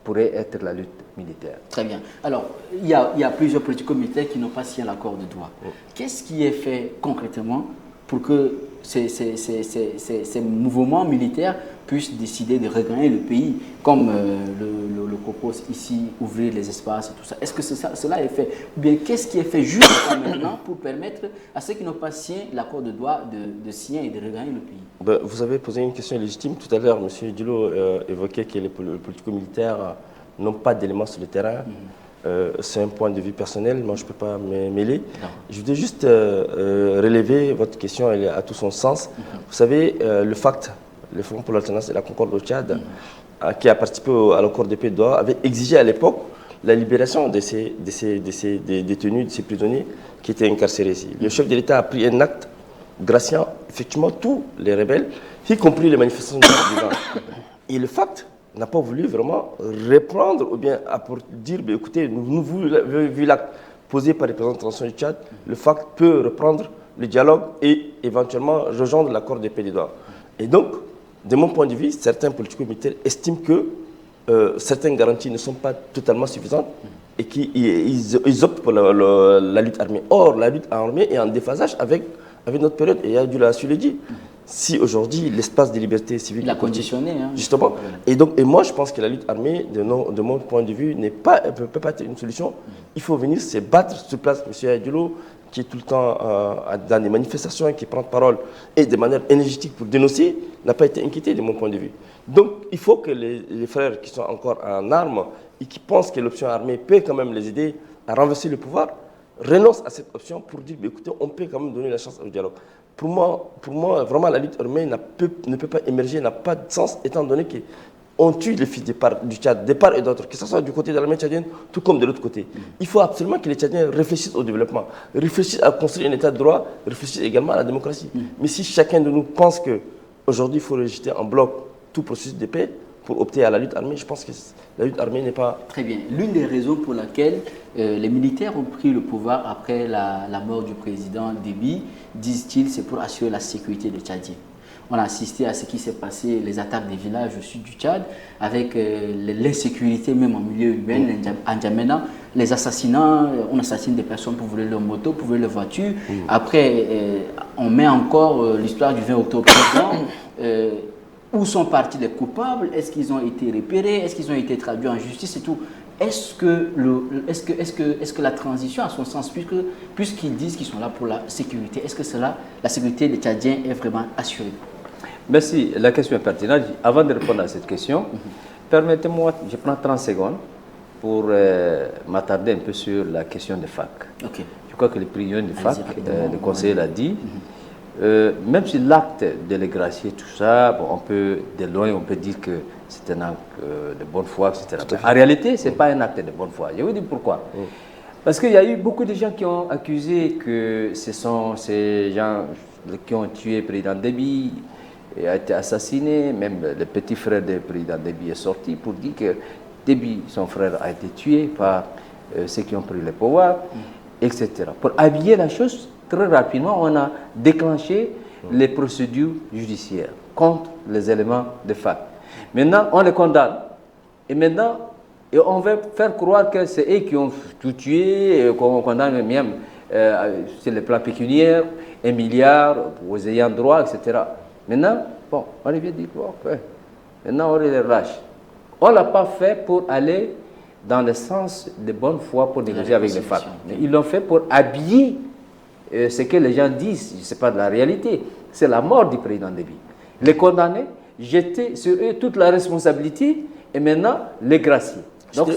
pourrait être la lutte militaire. Très bien. Alors, il y a plusieurs politico-militaires qui n'ont pas signé l'accord de Doha. Qu'est-ce qui est fait concrètement pour que ces mouvements militaires puissent décider de regagner le pays, comme le propose ici, ouvrir les espaces et tout ça? Est-ce que cela est fait? Ou bien qu'est-ce qui est fait jusqu'à maintenant pour permettre à ceux qui n'ont pas signé l'accord de Doha de signer et de regagner le pays? Vous avez posé une question légitime. Tout à l'heure, M. Dilo évoquait que les politico-militaires n'ont pas d'éléments sur le terrain. C'est un point de vue personnel, moi je ne peux pas me mêler. Je voudrais juste relever votre question, elle a tout son sens. Vous savez, le FACT, le Front pour l'alternance et la concorde au Tchad, qui a participé à l'accord de paix de Doha, avait exigé à l'époque la libération de ces détenus, de ces prisonniers qui étaient incarcérés ici. Le chef de l'État a pris un acte graciant effectivement tous les rebelles, y compris les manifestants de Et le FACT n'a pas voulu vraiment reprendre ou bien dire, écoutez, nous vu l'acte posé par les présidents de transition du Tchad, le FACT peut reprendre le dialogue et éventuellement rejoindre l'accord de paix de Doha. Et donc, de mon point de vue, certains politico-militaires estiment que certaines garanties ne sont pas totalement suffisantes et qu'ils optent pour la lutte armée. Or, la lutte armée est en déphasage avec notre période, et Yadou l'a su le dire. Si aujourd'hui l'espace de liberté civile... Il a conditionné. Justement. Et moi, je pense que la lutte armée, de mon point de vue, ne peut pas être une solution. Il faut venir se battre sur place. M. Aïdoulo, qui est tout le temps dans des manifestations, qui prend parole et de manière énergétique pour dénoncer, n'a pas été inquiété de mon point de vue. Donc il faut que les frères qui sont encore en armes et qui pensent que l'option armée peut quand même les aider à renverser le pouvoir, renoncent à cette option pour dire, écoutez, on peut quand même donner la chance au dialogue. Pour moi, vraiment, la lutte armée ne peut pas émerger, n'a pas de sens, étant donné qu'on tue les fils du Tchad, de part et d'autre, que ce soit du côté de l'armée tchadienne, tout comme de l'autre côté. Il faut absolument que les Tchadiens réfléchissent au développement, réfléchissent à construire un état de droit, réfléchissent également à la démocratie. Mais si chacun de nous pense qu'aujourd'hui, il faut rejeter en bloc tout processus de paix, pour opter à la lutte armée, je pense que la lutte armée n'est pas... Très bien. L'une des raisons pour laquelle les militaires ont pris le pouvoir après la mort du président Déby, disent-ils, c'est pour assurer la sécurité des Tchadiens. On a assisté à ce qui s'est passé, les attaques des villages au sud du Tchad, avec l'insécurité même en milieu urbain, en N'Djamena, les assassinats, on assassine des personnes pour voler leur moto, pour voler leur voiture. Après, on met encore l'histoire du 20 octobre présent. Où sont partis les coupables? Est-ce qu'ils ont été repérés? Est-ce qu'ils ont été traduits en justice et tout? Est-ce que la transition a son sens, puisqu'ils disent qu'ils sont là pour la sécurité? Est-ce que la sécurité des Tchadiens est vraiment assurée? Merci, la question est pertinente. Avant de répondre à cette question, permettez-moi, je prends 30 secondes pour m'attarder un peu sur la question des FAC. Okay. Je crois que le président du FAC, le conseiller l'a dit, même si l'acte de les gracier, tout ça, bon, on peut, de loin, on peut dire que c'est un acte de bonne foi, etc. En réalité, ce n'est pas un acte de bonne foi. Je vous dis pourquoi. Parce qu'il y a eu beaucoup de gens qui ont accusé que ce sont ces gens qui ont tué le président Déby, et a été assassiné. Même le petit frère du président Déby est sorti pour dire que Déby, son frère, a été tué par ceux qui ont pris le pouvoir, etc. Pour habiller la chose, très rapidement, on a déclenché les procédures judiciaires contre les éléments de FAC. Maintenant, on les condamne. Et maintenant, on veut faire croire que c'est eux qui ont tout tué, qu'on condamne même sur le plan pécuniaire, 1 milliard aux ayants droit, etc. Maintenant, bon, on vient dire, bon, maintenant on les relâche. On ne l'a pas fait pour aller dans le sens de bonne foi pour négocier avec les FAC. Ils l'ont fait pour habiller ce que les gens disent, ce n'est pas de la réalité, c'est la mort du président Déby. Les condamnés, jeter sur eux toute la responsabilité et maintenant les gracier. Donc je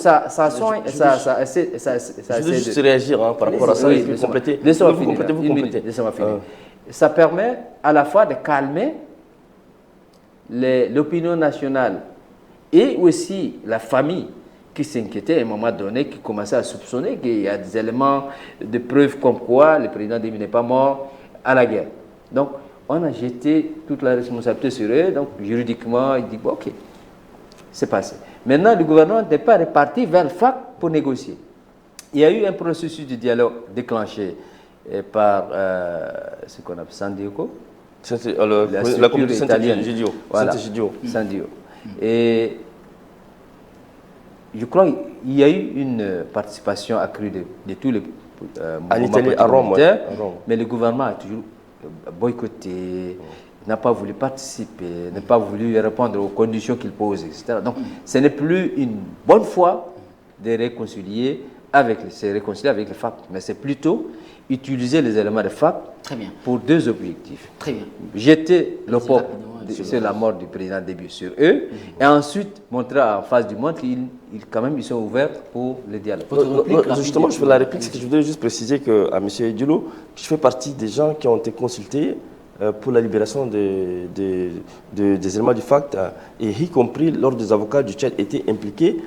veux juste réagir par rapport à ça et puis compléter. Laissez-moi finir. Ça permet à la fois de calmer l'opinion nationale et aussi la famille qui s'inquiétait à un moment donné, qui commençait à soupçonner qu'il y a des éléments de preuve comme quoi le président Déby n'est pas mort à la guerre. Donc, on a jeté toute la responsabilité sur eux. Donc, juridiquement, il dit, bon, ok, c'est passé. Maintenant, le gouvernement n'est pas reparti vers le FAC pour négocier. Il y a eu un processus de dialogue déclenché par ce qu'on appelle Sandiego, la communauté italienne, Sandio. Et je crois qu'il y a eu une participation accrue de tous les mouvements à Rome, mais le gouvernement a toujours boycotté, n'a pas voulu participer, n'a pas voulu répondre aux conditions qu'il pose, etc. Donc, ce n'est plus une bonne foi de réconcilier avec les FAC, mais c'est plutôt utiliser les éléments de FAC pour deux objectifs. Très bien. Jeter le peuple sur la mort du président Déby sur eux, et ensuite montrer en face du monde qu'ils quand même ils sont ouverts pour le dialogue. Justement, je fais la réplique, je voudrais juste préciser à M. Diolo, je fais partie des gens qui ont été consultés pour la libération des éléments du FAC, et y compris lors des avocats du Tchad étaient impliqués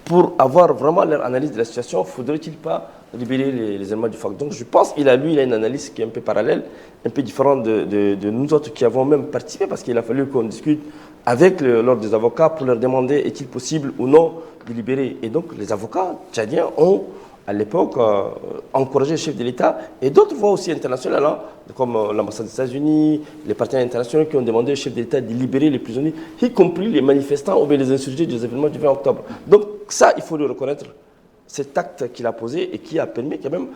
pour avoir vraiment leur analyse de la situation. Faudrait-il pas libérer les éléments du FAC? Donc je pense qu'il a une analyse qui est un peu parallèle, un peu différente de nous autres qui avons même participé, parce qu'il a fallu qu'on discute avec l'ordre des avocats pour leur demander est-il possible ou non de libérer. Et donc les avocats tchadiens ont à l'époque encouragé le chef de l'État et d'autres voix aussi internationales, comme l'ambassade des États-Unis, les partenaires internationaux qui ont demandé au chef de l'État de libérer les prisonniers, y compris les manifestants ou bien les insurgés des événements du 20 octobre. Donc ça, il faut le reconnaître. Cet acte qu'il a posé et qui a permis quand même,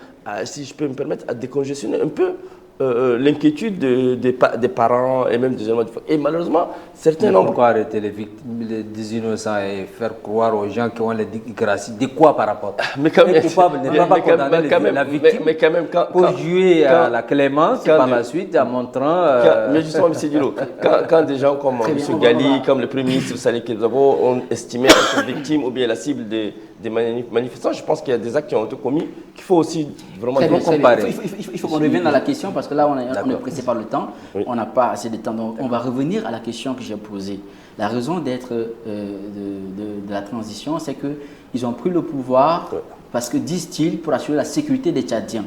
si je peux me permettre, à décongestionner un peu l'inquiétude des parents et même des éléments. Et malheureusement, certains nombres. Pourquoi arrêter les victimes, des innocents et faire croire aux gens qui ont les gracies de quoi par rapport? Mais quand même, coupable ne va pas condamner la victime mais quand même, pour jouer à la clémence par la suite en montrant. Mais justement, M. Dilo, quand des gens comme M. Gali, comme le Premier ministre Salih Kebzabo ont estimé être victime ou bien la cible des manifestants, je pense qu'il y a des actes qui ont été commis qu'il faut aussi vraiment comparer. Il faut qu'on revienne à la question parce que là, on est pressé par le temps. Oui. On n'a pas assez de temps. Donc, on va revenir à la question que j'ai posée. La raison d'être de la transition, c'est qu'ils ont pris le pouvoir parce que, disent-ils, pour assurer la sécurité des Tchadiens.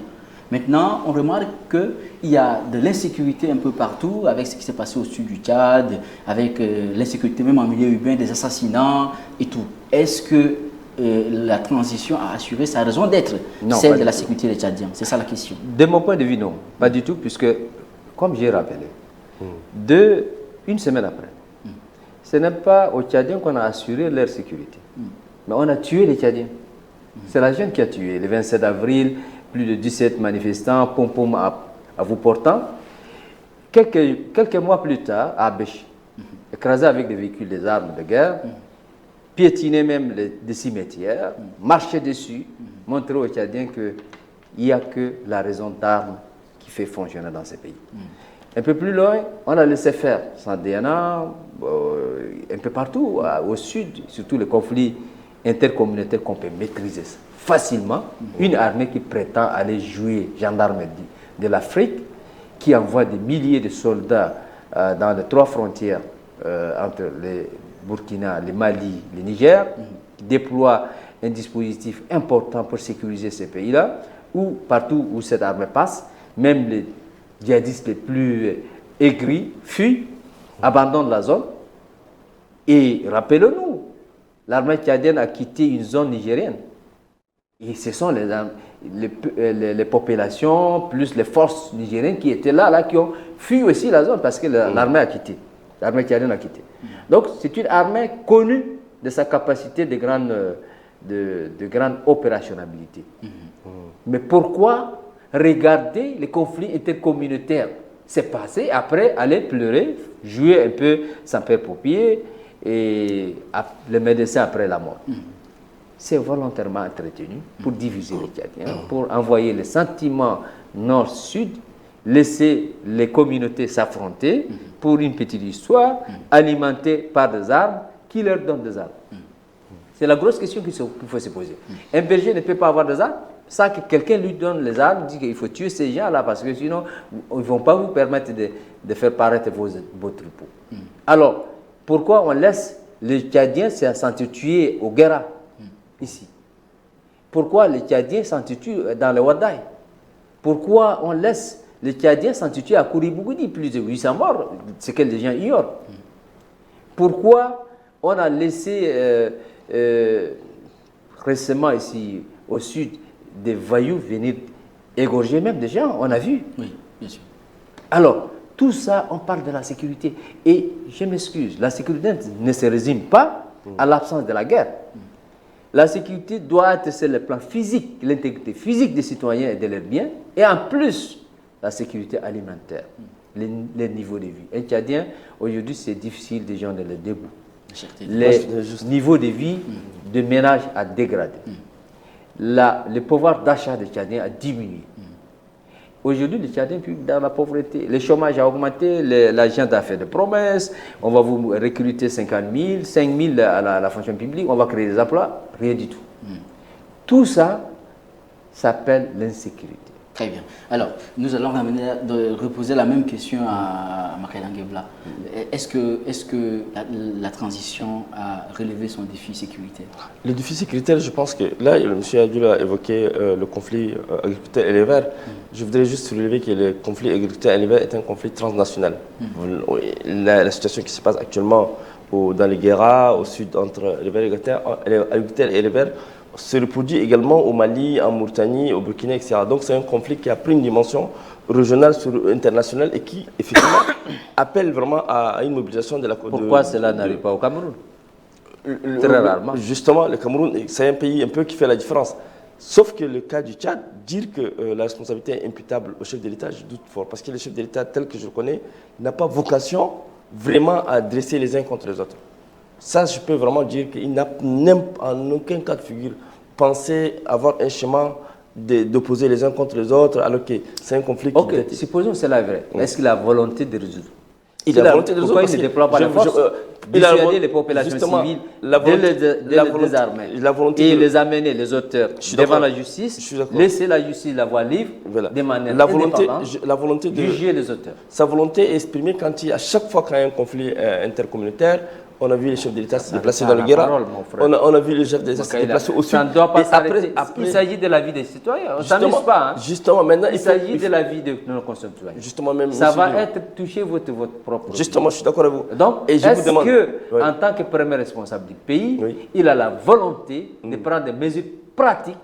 Maintenant, on remarque qu'il y a de l'insécurité un peu partout avec ce qui s'est passé au sud du Tchad, avec l'insécurité même en milieu urbain, des assassinats et tout. Est-ce que la transition a assuré sa raison d'être, celle de la sécurité des Tchadiens? C'est ça la question. De mon point de vue, non. Pas du tout, puisque, comme j'ai rappelé, une semaine après, ce n'est pas aux Tchadiens qu'on a assuré leur sécurité, mais on a tué les Tchadiens. C'est la jeune qui a tué. Le 27 avril, plus de 17 manifestants, pom-pom à vous portant. Quelques mois plus tard, à Abèche, écrasé avec des véhicules, des armes de guerre, piétiner même des cimetières, marcher dessus, montrer aux Tchadiens qu'il n'y a que la raison d'armes qui fait fonctionner dans ces pays. Un peu plus loin, on a laissé faire, sans DNA, un peu partout, au sud, surtout les conflits intercommunautaires qu'on peut maîtriser facilement. Une armée qui prétend aller jouer gendarme de l'Afrique, qui envoie des milliers de soldats dans les 3 frontières entre les Burkina, le Mali, le Niger, qui déploie un dispositif important pour sécuriser ces pays-là, où partout où cette armée passe, même les djihadistes les plus aigris fuient, abandonnent la zone. Et rappelons-nous, l'armée tchadienne a quitté une zone nigérienne. Et ce sont les populations, plus les forces nigériennes qui étaient là, qui ont fui aussi la zone parce que l'armée a quitté. L'armée tchadienne a quitté. Donc, c'est une armée connue de sa capacité de grande opérationnalité. Mais pourquoi regarder les conflits intercommunautaires? C'est passé, après, aller pleurer, jouer un peu sans père paupier et le médecin après la mort. C'est volontairement entretenu pour diviser les Tchadiens, pour envoyer les sentiments nord-sud, laisser les communautés s'affronter pour une petite histoire alimentée par des armes qui leur donnent des armes. C'est la grosse question qu'il faut se poser. Un berger ne peut pas avoir des armes sans que quelqu'un lui donne les armes, dit qu'il faut tuer ces gens-là parce que sinon, ils ne vont pas vous permettre de faire paraître vos troupeaux. Alors, pourquoi on laisse les Tchadiens s'entretuer au Guéra, ici? Pourquoi les Tchadiens s'entretuent dans le Wadaï? Pourquoi on laisse les Tchadiens s'entretuer à Kouribougoudi, plus de 800 morts, ce que les gens ignorent? Pourquoi on a laissé récemment ici au sud des voyous venir égorger même des gens? On a vu. Oui, bien sûr. Alors, tout ça, on parle de la sécurité. Et je m'excuse, la sécurité ne se résume pas à l'absence de la guerre. La sécurité doit être sur le plan physique, l'intégrité physique des citoyens et de leurs biens, et en plus, la sécurité alimentaire, les niveaux de vie. Un Tchadien, aujourd'hui, c'est difficile des gens de le debout. Les niveaux de vie de ménage a dégradé. Le pouvoir d'achat des Tchadiens a diminué. Aujourd'hui, les Tchadiens vivent dans la pauvreté. Le chômage a augmenté, l'agent a fait des promesses, on va vous recruter 50 000, 5 000 à la fonction publique, on va créer des emplois, rien du tout. Tout ça s'appelle l'insécurité. Très bien. Alors, nous allons reposer la même question à Makaïla Ngebla. Est-ce que la transition a relevé son défi sécuritaire? Le défi sécuritaire, je pense que là, M. Adjoul a évoqué le conflit agriculteur-éleveur. Je voudrais juste relever que le conflit agriculteur-éleveur est un conflit transnational. La situation qui se passe actuellement dans les Guéras, au sud, entre agriculteurs et éleveurs, se reproduit également au Mali, en Mauritanie, au Burkina, etc. Donc c'est un conflit qui a pris une dimension régionale internationale et qui, effectivement, appelle vraiment à une mobilisation de la... Pourquoi cela n'arrive pas au Cameroun? Très rarement. Justement, le Cameroun, c'est un pays un peu qui fait la différence. Sauf que le cas du Tchad, dire que la responsabilité est imputable au chef de l'État, je doute fort. Parce que le chef de l'État, tel que je le connais, n'a pas vocation vraiment à dresser les uns contre les autres. Ça, je peux vraiment dire qu'il n'a en aucun cas de figure pensé avoir un schéma d'opposer les uns contre les autres, alors que c'est un conflit qui... Ok, supposons que c'est la vraie. Est-ce qu'il a la volonté de résoudre? Il a la volonté de résoudre. Pourquoi il ne déploie pas la force? Dissuader les populations civiles de les désarmer et les amener, les auteurs, devant la justice, laisser la justice la voie libre, de manière indépendante, juger les auteurs. Sa volonté est exprimée quand à chaque fois qu'il y a un conflit intercommunautaire. On a vu les chefs de l'État se déplacer dans le Guéra. On a vu les chefs de l'État se déplacer au sud. Ça ne doit pas s'arrêter. Il s'agit de la vie des citoyens. On ne s'amuse pas. Justement, maintenant, il s'agit de la vie de nos concitoyens. Justement, même ça va être touché votre propre. Justement, je suis d'accord avec vous. Donc, est-ce que, en tant que premier responsable du pays, il a la volonté de prendre des mesures pratiques,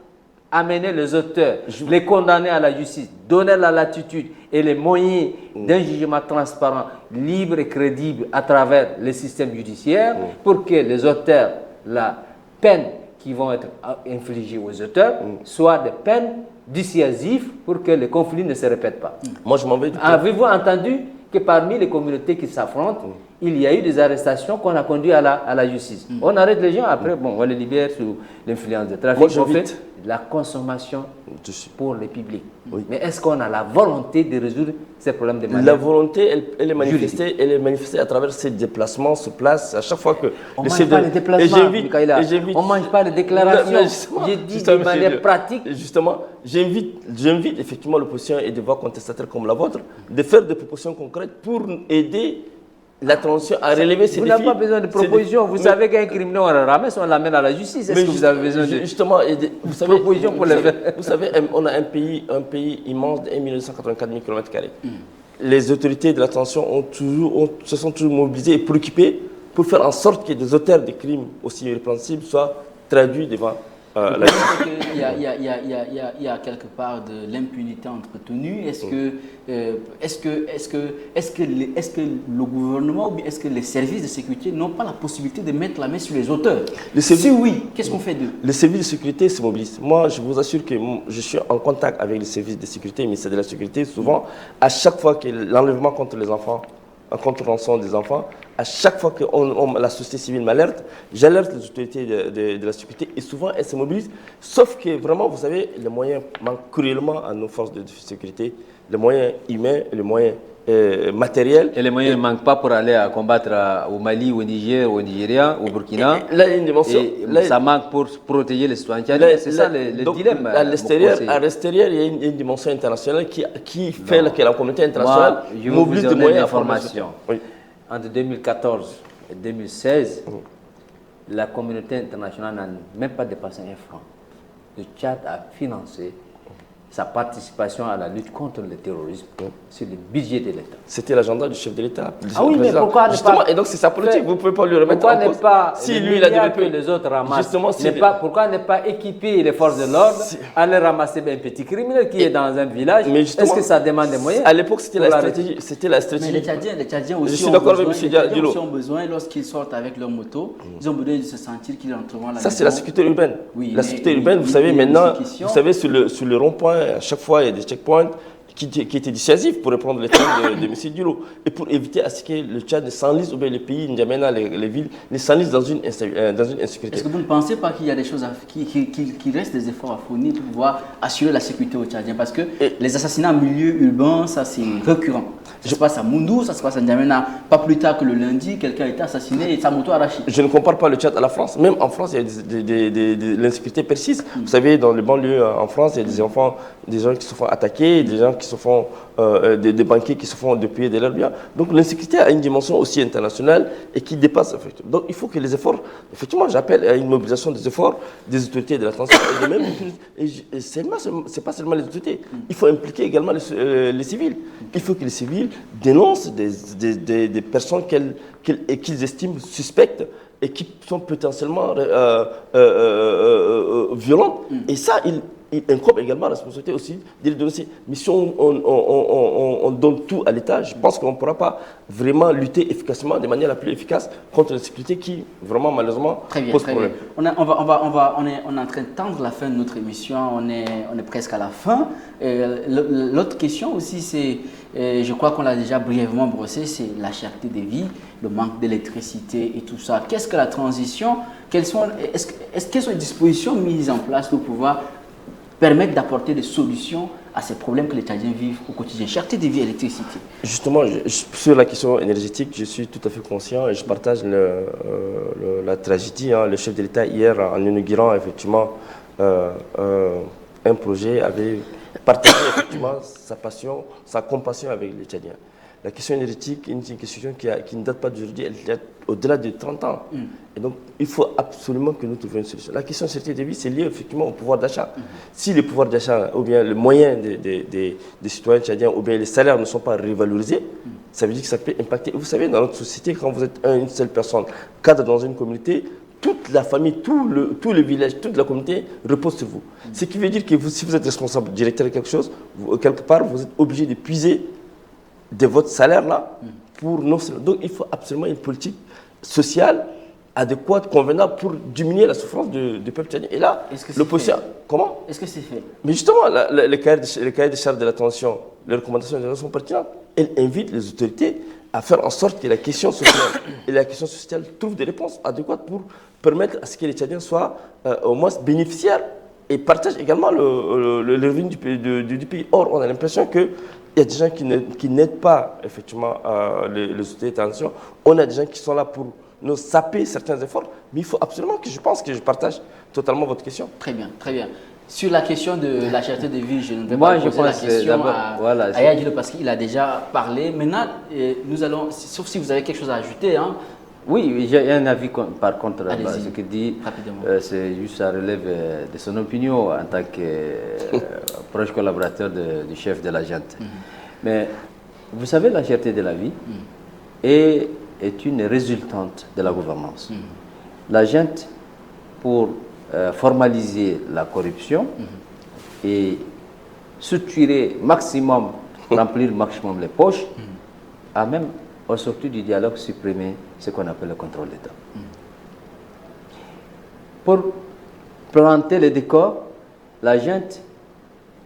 amener les auteurs, les condamner à la justice, donner la latitude et les moyens d'un jugement transparent, libre et crédible à travers le système judiciaire pour que les auteurs, la peine qui vont être infligées aux auteurs, soient des peines dissuasives pour que les conflits ne se répètent pas. Moi, je m'en vais. Avez-vous entendu que parmi les communautés qui s'affrontent, il y a eu des arrestations qu'on a conduites à la justice. On arrête les gens, après, bon, on les libère sous l'influence du trafic. On fait la consommation pour le public. Mais est-ce qu'on a la volonté de résoudre ces problèmes de manière... La volonté, elle est manifestée à travers ses déplacements, se place à chaque fois que... On ne mange pas les déplacements, Mikaïla. On ne mange pas les déclarations. J'ai dit de manière pratique. Justement, j'invite effectivement l'opposition et des voix contestataires comme la vôtre de faire des propositions concrètes pour aider la transition à relever ces défis. Vous n'avez pas besoin de propositions. Vous savez qu'un criminel, on le ramasse, on l'amène à la justice. Est-ce que vous avez besoin de justement, vous savez, propositions pour le faire? Vous savez, on a un pays immense de 1 284 000 km². Les autorités de la transition se sont toujours mobilisées et préoccupées pour faire en sorte que des auteurs de crimes aussi irrépréhensibles soient traduits devant la justice. Il y a quelque part de l'impunité entretenue. Est-ce que le gouvernement ou bien est-ce que les services de sécurité n'ont pas la possibilité de mettre la main sur les auteurs? Si oui, qu'est-ce qu'on fait d'eux? Les services de sécurité se mobilisent. Moi, je vous assure que je suis en contact avec les services de sécurité, le ministère de la Sécurité, souvent, à chaque fois que l'enlèvement contre les enfants, contre rançon des enfants, à chaque fois que la société civile m'alerte, j'alerte les autorités de la sécurité et souvent elles se mobilisent. Sauf que vraiment, vous savez, les moyens manquent cruellement à nos forces de sécurité, les moyens humains, les moyens matériels. Et les moyens ne manquent pas pour aller à combattre au Mali, au Niger, au Nigeria, au Burkina. Là, il y a une dimension. Ça manque pour protéger les citoyens. C'est ça le dilemme. À l'extérieur, il y a une dimension internationale qui fait que la communauté internationale mobilise des moyens d'information. Entre 2014 et 2016, la communauté internationale n'a même pas dépassé un franc. Le Tchad a financé sa participation à la lutte contre le terrorisme sur le budget de l'État. C'était l'agenda du chef de l'État. Ah oui, mais pourquoi ne pas... Et donc c'est sa politique, vous ne pouvez pas lui remettre en cause. Si lui, il a développé les autres ramassent. Pourquoi ne pas équiper les forces de l'ordre, aller ramasser un petit criminel qui est dans un village? Est-ce que ça demande des moyens? À l'époque, c'était la stratégie. Mais les Tchadiens aussi ont besoin, lorsqu'ils sortent avec leur moto, ils ont besoin de se sentir qu'ils entreront à la maison. Ça, c'est la sécurité urbaine. La sécurité urbaine, vous savez, maintenant, vous savez, sur le rond-point, à chaque fois, il y a des checkpoints qui étaient dissuasifs pour reprendre les termes de M. Dilo et pour éviter à ce que le Tchad ne s'enlise, ou bien les pays, N'Djamena, les villes, ne s'enlisent dans une insécurité. Est-ce que vous ne pensez pas qu'il y a des choses, qu'il reste des efforts à fournir pour pouvoir assurer la sécurité aux Tchadiens? Parce que les assassinats en milieu urbain, ça c'est récurrent. Ça se passe à Moundou, ça se passe à N'Djamena. Pas plus tard que le lundi, quelqu'un a été assassiné et sa moto arrachée. Je ne compare pas le Tchad à la France. Même en France, il y a l'insécurité persiste. Vous savez, dans les banlieues en France, il y a des enfants, des gens qui se font attaquer, des gens qui se font, des banquiers qui se font dépouiller de leurs biens. Donc l'insécurité a une dimension aussi internationale et qui dépasse effectivement. Donc il faut que les efforts, effectivement, j'appelle à une mobilisation des efforts des autorités de la transition et de même. Et c'est pas seulement les autorités. Il faut impliquer également les civils. Il faut que les civils dénoncent des personnes qu'ils estiment suspectes et qui sont potentiellement violentes. Et ça, il incombe également la responsabilité aussi de les donner. Mais si on donne tout à l'État, je pense qu'on ne pourra pas vraiment lutter efficacement, de manière la plus efficace, contre l'insécurité qui, vraiment, malheureusement, pose problème. On est en train de tendre la fin de notre émission, on est presque à la fin. L'autre question aussi, c'est, je crois qu'on l'a déjà brièvement brossé, c'est la cherté des vies, le manque d'électricité et tout ça. Qu'est-ce que la transition, quelles sont les dispositions mises en place pour pouvoir permettre d'apporter des solutions à ces problèmes que les Tchadiens vivent au quotidien? Cherté des vies, électricité. Justement, sur la question énergétique, je suis tout à fait conscient et je partage la tragédie. Le chef de l'État, hier, en inaugurant effectivement un projet, avait partagé effectivement sa passion, sa compassion avec les Tchadiens. La question énergétique est une question qui ne date pas d'aujourd'hui, elle date au-delà de 30 ans. Et donc, il faut absolument que nous trouvions une solution. La question de sécurité des vies, c'est lié effectivement au pouvoir d'achat. Si le pouvoir d'achat, ou bien le moyen des citoyens tchadiens, ou bien les salaires ne sont pas revalorisés, ça veut dire que ça peut impacter. Vous savez, dans notre société, quand vous êtes une seule personne, cadre dans une communauté, toute la famille, tout le village, toute la communauté repose sur vous. Ce qui veut dire que si vous êtes responsable, directeur de quelque chose, quelque part, vous êtes obligé de puiser de votre salaire-là pour non seulement. Donc, il faut absolument une politique sociale adéquate, convenable pour diminuer la souffrance du peuple tchadien. Et là, l'opposition. Comment? Est-ce que c'est fait? Mais justement, le cahier des charges de la transition, les recommandations sont pertinentes. Elles invitent les autorités à faire en sorte que la question sociale et la question sociale trouvent des réponses adéquates pour permettre à ce que les Tchadiens soient au moins bénéficiaires et partagent également le revenu du pays. Or, on a l'impression que il y a des gens qui n'aident pas effectivement les autorités de transition. On a des gens qui sont là pour nous saper certains efforts, mais il faut absolument que je pense que je partage totalement votre question. Très bien, très bien. Sur la question de la cherté de vie, je ne vais pas poser la question à Yadilo parce qu'il a déjà parlé. Maintenant, nous allons, sauf si vous avez quelque chose à ajouter. Hein. Oui, j'ai un avis par contre. Ce qu'il dit, c'est juste ça relève de son opinion en tant que proche collaborateur du chef de la junte. Mais vous savez, la cherté de la vie est une résultante de la gouvernance. La junte, pour formaliser la corruption et structurer maximum, remplir maximum les poches, a même au sortir du dialogue supprimé ce qu'on appelle le contrôle d'État. Pour planter le décor, la junte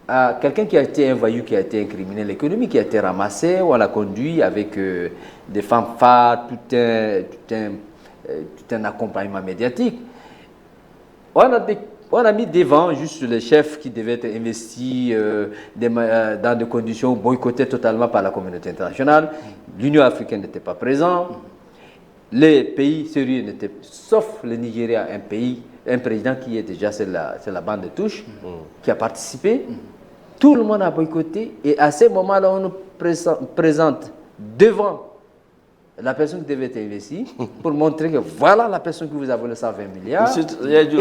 a quelqu'un qui a été un voyou, qui a été un criminel économique, qui a été ramassé, on l'a conduit avec des fanfares, tout un accompagnement médiatique. On a mis devant juste les chefs qui devaient être investis dans des conditions boycottées totalement par la communauté internationale. L'Union africaine n'était pas présente. Les pays sérieux n'étaient, sauf le Nigeria, un président qui est déjà, c'est la bande de touche, qui a participé. Tout le monde a boycotté. Et à ce moment-là, on nous présente devant la personne qui devait être investie pour montrer que voilà la personne qui vous a volé 120 milliards. Monsieur,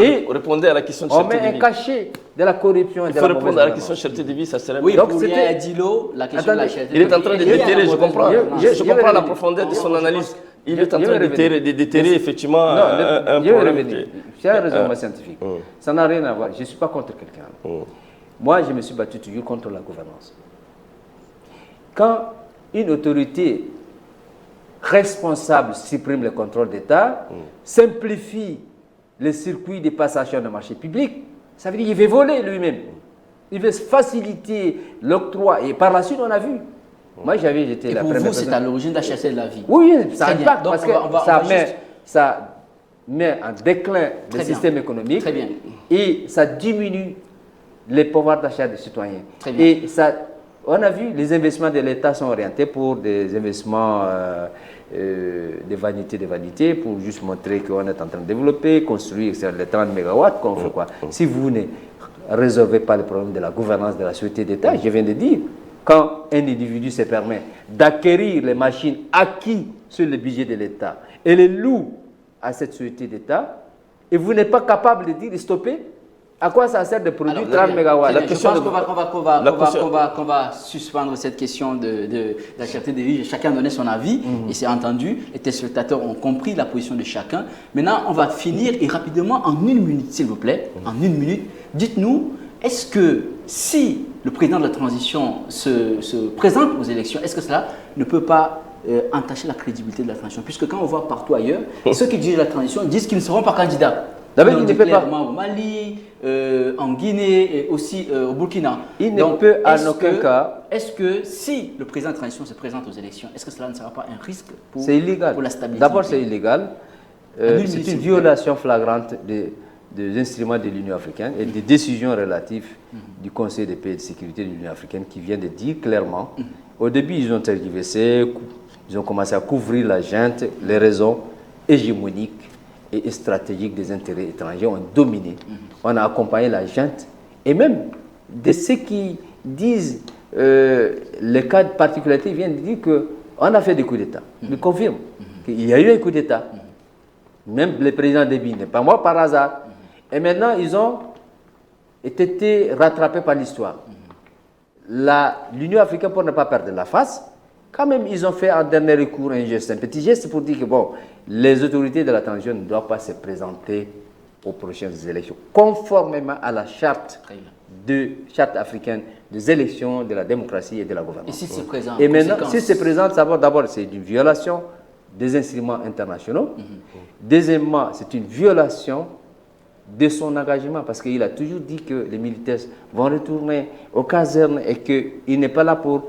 et répondez à la question de cherté de vie. On met un cachet de la corruption et de la mauvaise gouvernance. Il faut répondre à la question de cherté de vie, ça serait oui, donc c'était Adilo, la question de la cherté de vie. Il est en train de déterrer, je comprends la profondeur de son analyse. Il est en train de déterrer effectivement un problème. C'est un raisonnement scientifique. Ça n'a rien à voir. Je ne suis pas contre quelqu'un. Moi, je me suis battu toujours contre la gouvernance. Quand une autorité responsable supprime le contrôle d'État, simplifie les circuits de passation de marché public, ça veut dire qu'il veut voler lui-même. Il veut faciliter l'octroi. Et par la suite, on a vu. Moi, j'étais la première personne. Pour vous, c'est à l'origine de la cherté de la vie. Oui, ça impacte parce que ça met en déclin le système économique. Très bien. Et ça diminue les pouvoirs d'achat des citoyens. Très bien. Et ça, on a vu, les investissements de l'État sont orientés pour des investissements de vanité, pour juste montrer qu'on est en train de développer, construire les 30 mégawatts, qu'on fait quoi. Si vous ne résolvez pas le problème de la gouvernance de la société d'État, je viens de dire, quand un individu se permet d'acquérir les machines acquises sur le budget de l'État et les loue à cette société d'État, et vous n'êtes pas capable de dire stopper, à quoi ça sert de produire 30 mégawatts? Je pense qu'on va suspendre cette question de la cherté de vie. Chacun a donné son avis et c'est entendu. Les téléspectateurs ont compris la position de chacun. Maintenant, on va finir et rapidement, en 1 minute, s'il vous plaît, en 1 minute, dites-nous est-ce que si le président de la transition se présente aux élections, est-ce que cela ne peut pas entacher la crédibilité de la transition? Puisque quand on voit partout ailleurs, ceux qui dirigent la transition disent qu'ils ne seront pas candidats. D'abord, il ne peut pas. Au Mali, en Guinée et aussi au Burkina. Il ne peut en aucun cas. Est-ce que si le président de transition se présente aux élections, est-ce que cela ne sera pas un risque pour, illégal. Pour la stabilité? D'abord, c'est illégal. C'est une violation flagrante des instruments de l'Union africaine et des décisions relatives du Conseil de paix et de sécurité de l'Union africaine qui vient de dire clairement. Au début, ils ont tergiversé, ils ont commencé à couvrir la junte, les raisons hégémoniques et stratégiques des intérêts étrangers ont dominé. On a accompagné la junte et même de ceux qui disent les cas de particularité viennent de dire qu'on a fait des coups d'État. Ils confirment qu'il y a eu un coup d'État. Même le président Déby n'est pas mort par hasard. Et maintenant, ils ont été rattrapés par l'histoire. L'Union africaine, pour ne pas perdre la face, quand même, ils ont fait en dernier recours un geste, un petit geste pour dire que bon, les autorités de la transition ne doivent pas se présenter aux prochaines élections, conformément à la charte africaine des élections, de la démocratie et de la gouvernance. Et si c'est présent, et maintenant, si c'est présent, d'abord, c'est une violation des instruments internationaux. Deuxièmement, c'est une violation de son engagement, parce qu'il a toujours dit que les militaires vont retourner aux casernes et qu'il n'est pas là pour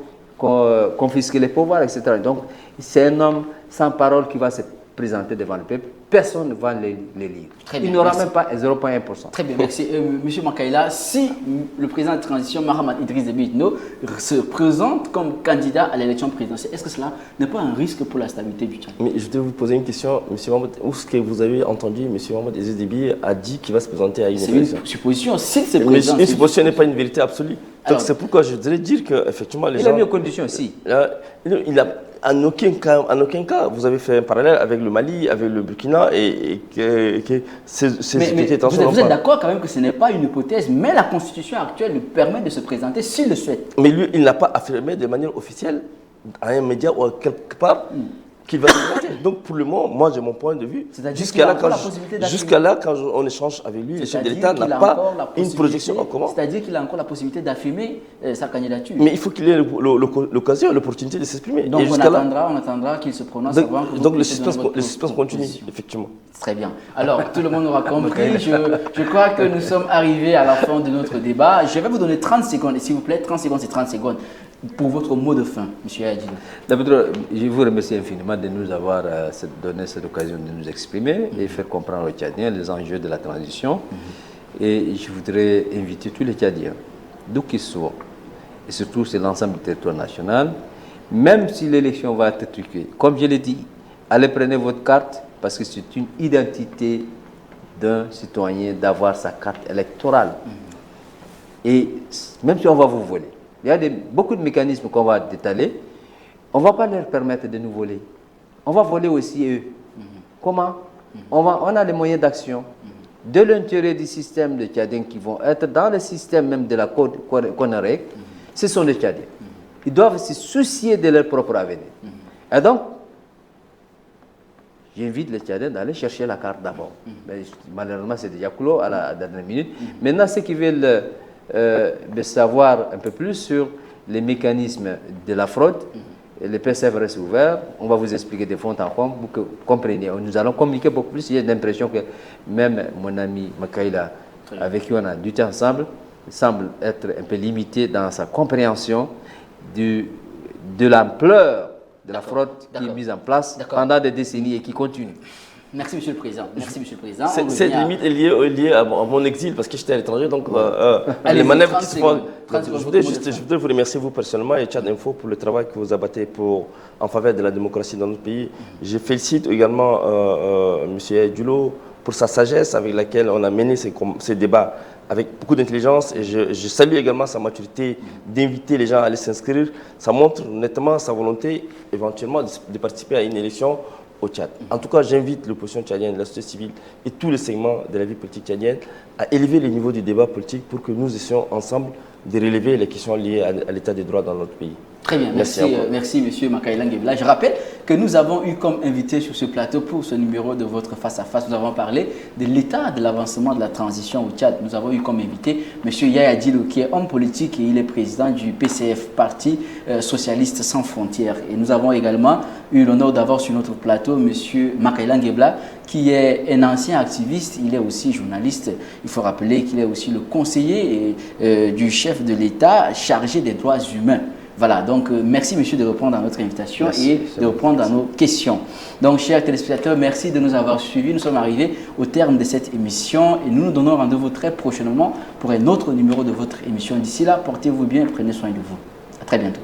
confisquer les pouvoirs, etc. Donc, c'est un homme sans parole qui va se présenter devant le peuple. Personne ne va les lire. Il n'aura même pas 0,1%. Très bien, merci. Monsieur Makaïla, si le président de transition, Mahamat Idriss Déby Itno, se présente comme candidat à l'élection présidentielle, est-ce que cela n'est pas un risque pour la stabilité du Tchad? Mais je voudrais vous poser une question, monsieur Mahmoud. Où est-ce que vous avez entendu monsieur Mahamat Idriss Déby a dit qu'il va se présenter à une élection? C'est une supposition. Si c'est mais une supposition n'est pas une vérité absolue. Donc c'est pourquoi je voudrais dire qu'effectivement les gens... Il a mis aux conditions aussi. Il a... En aucun cas, vous avez fait un parallèle avec le Mali, avec le Burkina et que ces vous êtes d'accord quand même que ce n'est pas une hypothèse, mais la constitution actuelle lui permet de se présenter s'il le souhaite. Mais lui, il n'a pas affirmé de manière officielle à un média ou à quelque part qu'il va se présenter. Donc pour le moment, moi j'ai mon point de vue. Jusqu'à là, quand on échange avec lui, le chef de l'État n'a pas une projection en commun. C'est-à-dire qu'il a encore la possibilité d'affirmer sa candidature. Mais il faut qu'il ait l'occasion, l'opportunité de s'exprimer. Donc on attendra qu'il se prononce avant que donc le suspense continue, effectivement. Très bien. Alors, tout le monde aura compris. Je crois que nous sommes arrivés à la fin de notre débat. Je vais vous donner 30 secondes, s'il vous plaît. 30 secondes, c'est 30 secondes. Pour votre mot de fin, M. Adjil. D'abord, je vous remercie infiniment de nous avoir donné cette occasion de nous exprimer et faire comprendre aux Tchadiens les enjeux de la transition. Et je voudrais inviter tous les Tchadiens, d'où qu'ils soient, et surtout c'est l'ensemble du territoire national, même si l'élection va être truquée, comme je l'ai dit, allez prenez votre carte, parce que c'est une identité d'un citoyen d'avoir sa carte électorale. Et même si on va vous voler, il y a beaucoup de mécanismes qu'on va détailler. On ne va pas leur permettre de nous voler. On va voler aussi eux. Comment? On a les moyens d'action de l'intérieur du système de Tchadiens qui vont être dans le système même de la CONAREC. Ce sont les Tchadiens. Ils doivent se soucier de leur propre avenir. Et donc, j'invite les Tchadiens d'aller chercher la carte d'abord. Malheureusement, c'est déjà clos à la dernière minute. Maintenant, ceux qui veulent de savoir un peu plus sur les mécanismes de la fraude, le PCF reste ouvert, on va vous expliquer de fond en comble pour que vous compreniez. Nous allons communiquer beaucoup plus. J'ai l'impression que même mon ami Makaïla, avec qui on a du temps ensemble, semble être un peu limité dans sa compréhension de l'ampleur de la fraude qui est mise en place pendant des décennies et qui continue. Merci, Monsieur le Président. Merci, Monsieur le Président. Cette limite est liée à mon exil, parce que j'étais à l'étranger, donc les manœuvres qui se font... Je voudrais vous remercier, vous personnellement, et Tchad Info, pour le travail que vous abattez en faveur de la démocratie dans notre pays. Je félicite également M. Djulo pour sa sagesse avec laquelle on a mené ces débats avec beaucoup d'intelligence, et je salue également sa maturité d'inviter les gens à aller s'inscrire. Ça montre nettement sa volonté, éventuellement, de participer à une élection au Tchad. En tout cas, j'invite l'opposition tchadienne, la société civile et tous les segments de la vie politique tchadienne à élever le niveau du débat politique pour que nous essayons ensemble de relever les questions liées à l'état des droits dans notre pays. Très bien, merci Monsieur Makaïla Ngebla. Je rappelle que nous avons eu comme invité sur ce plateau pour ce numéro de votre face-à-face, nous avons parlé de l'état de l'avancement de la transition au Tchad. Nous avons eu comme invité Monsieur Yaya Dilo, qui est homme politique et il est président du PCF, Parti Socialiste Sans Frontières. Et nous avons également eu l'honneur d'avoir sur notre plateau Monsieur Makaïla Ngebla, qui est un ancien activiste, il est aussi journaliste. Il faut rappeler qu'il est aussi le conseiller du chef de l'État chargé des droits humains. Voilà, donc merci monsieur de répondre à notre invitation et de répondre à nos questions. Donc chers téléspectateurs, merci de nous avoir suivis. Nous sommes arrivés au terme de cette émission et nous nous donnons rendez-vous très prochainement pour un autre numéro de votre émission. D'ici là, portez-vous bien et prenez soin de vous. À très bientôt.